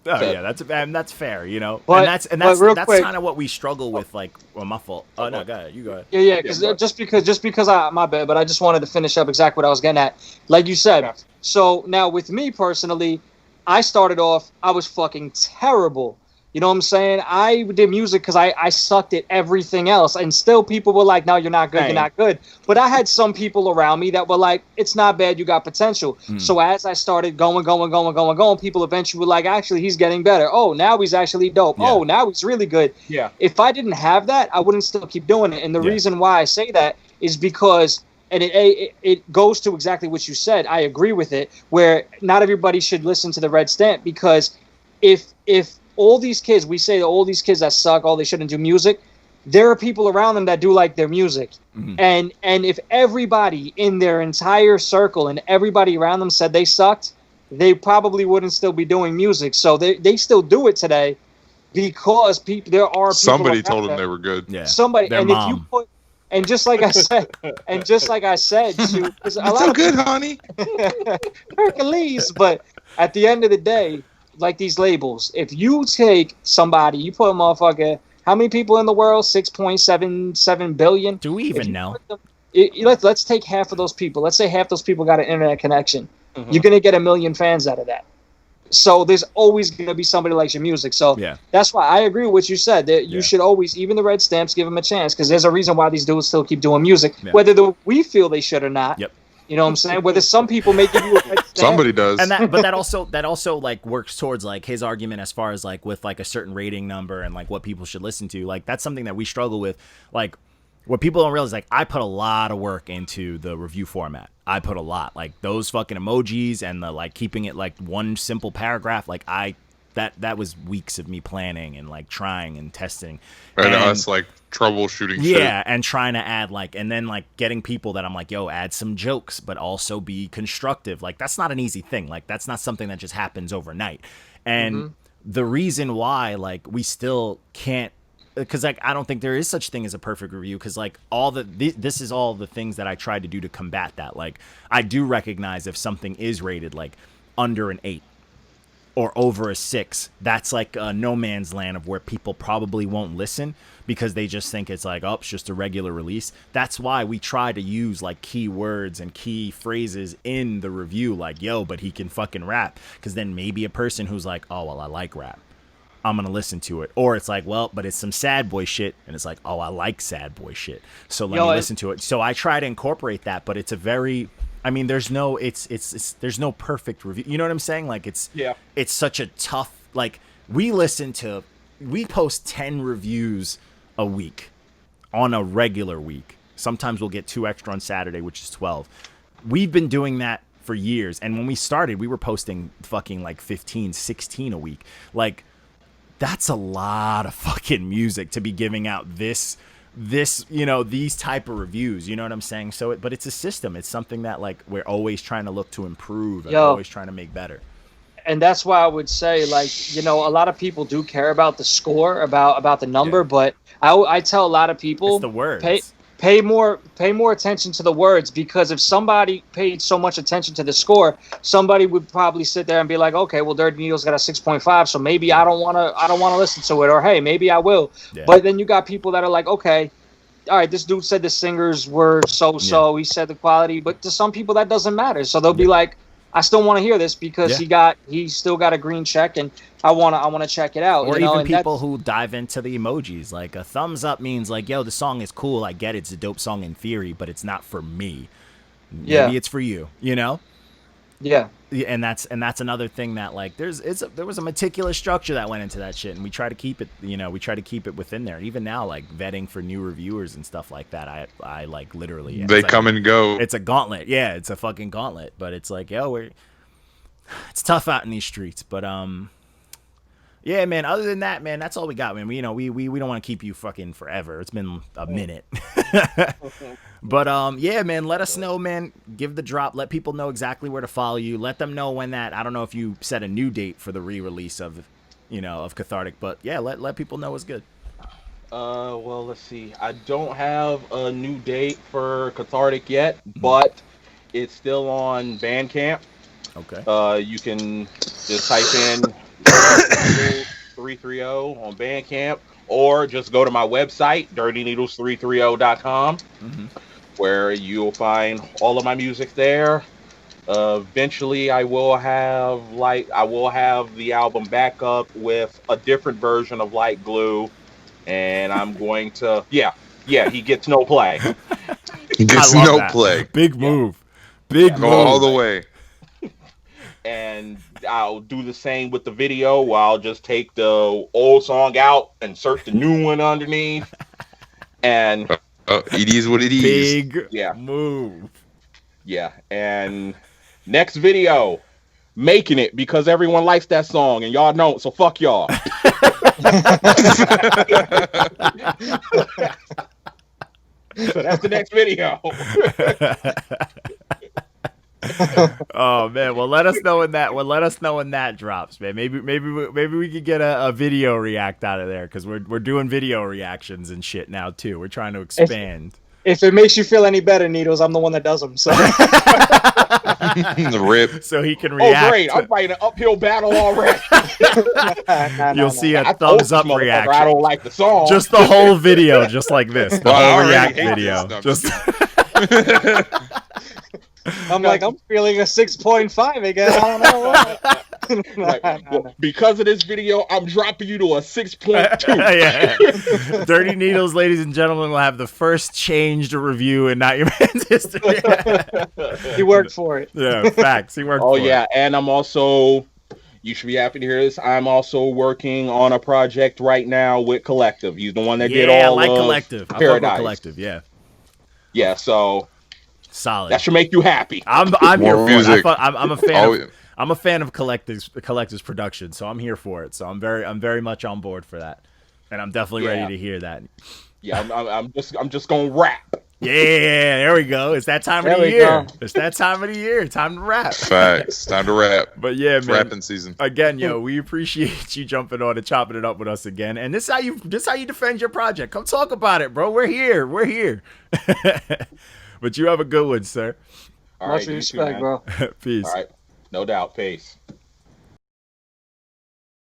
Oh yeah, that's fair, you know. But, and that's quick, kind of what we struggle with, like, well, my fault. Oh no, go ahead, you go ahead. Yeah, because just because my bad, but I just wanted to finish up exactly what I was getting at. Like you said, so now with me personally, I started off, I was fucking terrible. You know what I'm saying? I did music because I sucked at everything else. And still people were like, no, you're not good, you're not good. But I had some people around me that were like, it's not bad, you got potential. So as I started going, people eventually were like, actually, he's getting better. Oh, now he's actually dope. Yeah. Oh, now he's really good. Yeah. If I didn't have that, I wouldn't still keep doing it. And the reason why I say that is because, and it goes to exactly what you said. I agree with it, where not everybody should listen to the Red Stamp, because if all these kids, we say all these kids that suck, they shouldn't do music, there are people around them that do like their music. Mm-hmm. And if everybody in their entire circle and everybody around them said they sucked, they probably wouldn't still be doing music. So they still do it today because there are people. Somebody told them they were good. Yeah. Somebody. Their and mom. if you put, and just like I said, to, it's so good, honey. Hercules. But at the end of the day, like these labels, if you take somebody, you put a motherfucker, how many people in the world? 6.77 billion. Do we even know? Let's take half of those people. Let's say half those people got an internet connection. Mm-hmm. You're gonna get 1 million fans out of that. So there's always gonna be somebody likes your music. So that's why I agree with what you said. That you should always, even the Red Stamps, give them a chance, because there's a reason why these dudes still keep doing music, whether we feel they should or not. Yep. You know what I'm saying? Whether some people may give you a red stamp. Somebody does. And that also like works towards like his argument as far as like with like a certain rating number and like what people should listen to. Like that's something that we struggle with. Like what people don't realize, like I put a lot of work into the review format. I put a lot, like those fucking emojis and the like keeping it like one simple paragraph. Like that was weeks of me planning and like trying and testing. And us like troubleshooting shit. Yeah, and trying to add like, and then like getting people that I'm like, yo, add some jokes, but also be constructive. Like that's not an easy thing. Like that's not something that just happens overnight. And the reason why like we still can't, because like I don't think there is such thing as a perfect review, because like this is all the things that I tried to do to combat that. Like I do recognize if something is rated like under an 8 or over a 6, that's like a no man's land of where people probably won't listen because they just think it's like, oh, it's just a regular release. That's why we try to use like key words and key phrases in the review, like, yo, but he can fucking rap. Because then maybe a person who's like, oh, well, I like rap, I'm going to listen to it. Or it's like, well, but it's some sad boy shit. And it's like, oh, I like sad boy shit, so let me listen to it. So I try to incorporate that, but it's a very... I mean, there's no perfect review. You know what I'm saying? Like it's such a tough, like we post 10 reviews a week on a regular week. Sometimes we'll get 2 extra on Saturday, which is 12. we've been doing that for years. And when we started, we were posting fucking like 15, 16 a week. Like, that's a lot of fucking music to be giving out this, you know, these type of reviews, you know what I'm saying? So, but it's a system. It's something that like we're always trying to look to improve and always trying to make better. And that's why I would say, like, you know, a lot of people do care about the score, about the number, but I tell a lot of people, it's the words. Pay more attention to the words, because if somebody paid so much attention to the score, somebody would probably sit there and be like, okay, well, Dirty Needles got a 6.5, so maybe I don't want to listen to it, or hey, maybe I will. Yeah. But then you got people that are like, okay, all right, this dude said the singers were so, he said the quality, but to some people that doesn't matter. So they'll be like, I still want to hear this because he still got a green check, and I want to check it out. Or you know? even people who dive into the emojis, like a thumbs up means like, yo, the song is cool. I get it. It's a dope song in theory, but it's not for me. Maybe it's for you, you know? Yeah. And that's another thing that like there was a meticulous structure that went into that shit, and we try to keep it, you know, within there. Even now, like vetting for new reviewers and stuff like that, I like literally they come and go. It's a gauntlet. Yeah, it's a fucking gauntlet. But it's like, yo, it's tough out in these streets. But yeah, man. Other than that, man, that's all we got, man. We don't want to keep you fucking forever. It's been a minute. But yeah, man. Let us know, man. Give the drop. Let people know exactly where to follow you. Let them know when that. I don't know if you set a new date for the re-release of Cathartic, but yeah, let people know it's good. Well, let's see. I don't have a new date for Cathartic yet, but it's still on Bandcamp. Okay. You can just type in 330 on Bandcamp, or just go to my website, dirtyneedles330.com, where you'll find all of my music there. Eventually, I will have the album back up with a different version of Light Glue, and I'm going to he gets no play. He gets no play. Big move. Big Go move. all the way. And I'll do the same with the video, where I'll just take the old song out, insert the new one underneath, and it is what it is. Big move. Yeah, and next video, making it, because everyone likes that song and y'all don't, so fuck y'all. So that's the next video. Oh man, well let us know when that drops, man. Maybe we could get a video react out of there, because we're doing video reactions and shit now too. We're trying to expand. If it makes you feel any better, Needles, I'm the one that does them. So the rip. So he can react. Oh great, I'm fighting an uphill battle already. You'll see a thumbs up reaction. I don't like the song. Just the whole video, just like this. The whole react video. Just I'm feeling a 6.5 again. I don't know why. Because of this video, I'm dropping you to a 6.2. Yeah. Dirty Needles, ladies and gentlemen, will have the first changed review in Not Your Man's history. He worked for it. Yeah, facts. He worked for it. Oh, yeah. And I'm also, you should be happy to hear this, I'm also working on a project right now with Collective. He's the one that did all of Collective. Paradise. I fuck with Collective, yeah. Yeah, so solid. That should make you happy. I'm here for it. I'm a fan. I'm a fan of Collective's production, so I'm here for it. So I'm very much on board for that, and I'm definitely ready to hear that. Yeah, I'm just gonna rap. Yeah, there we go. It's that time of the year. It's that time of the year. Time to rap. Facts. Time to rap. But yeah, man. Rapping season. Again, yo, we appreciate you jumping on and chopping it up with us again. And this is how you defend your project. Come talk about it, bro. We're here. But you have a good one, sir. All Much right, respect, bro. Peace. All right. No doubt. Peace.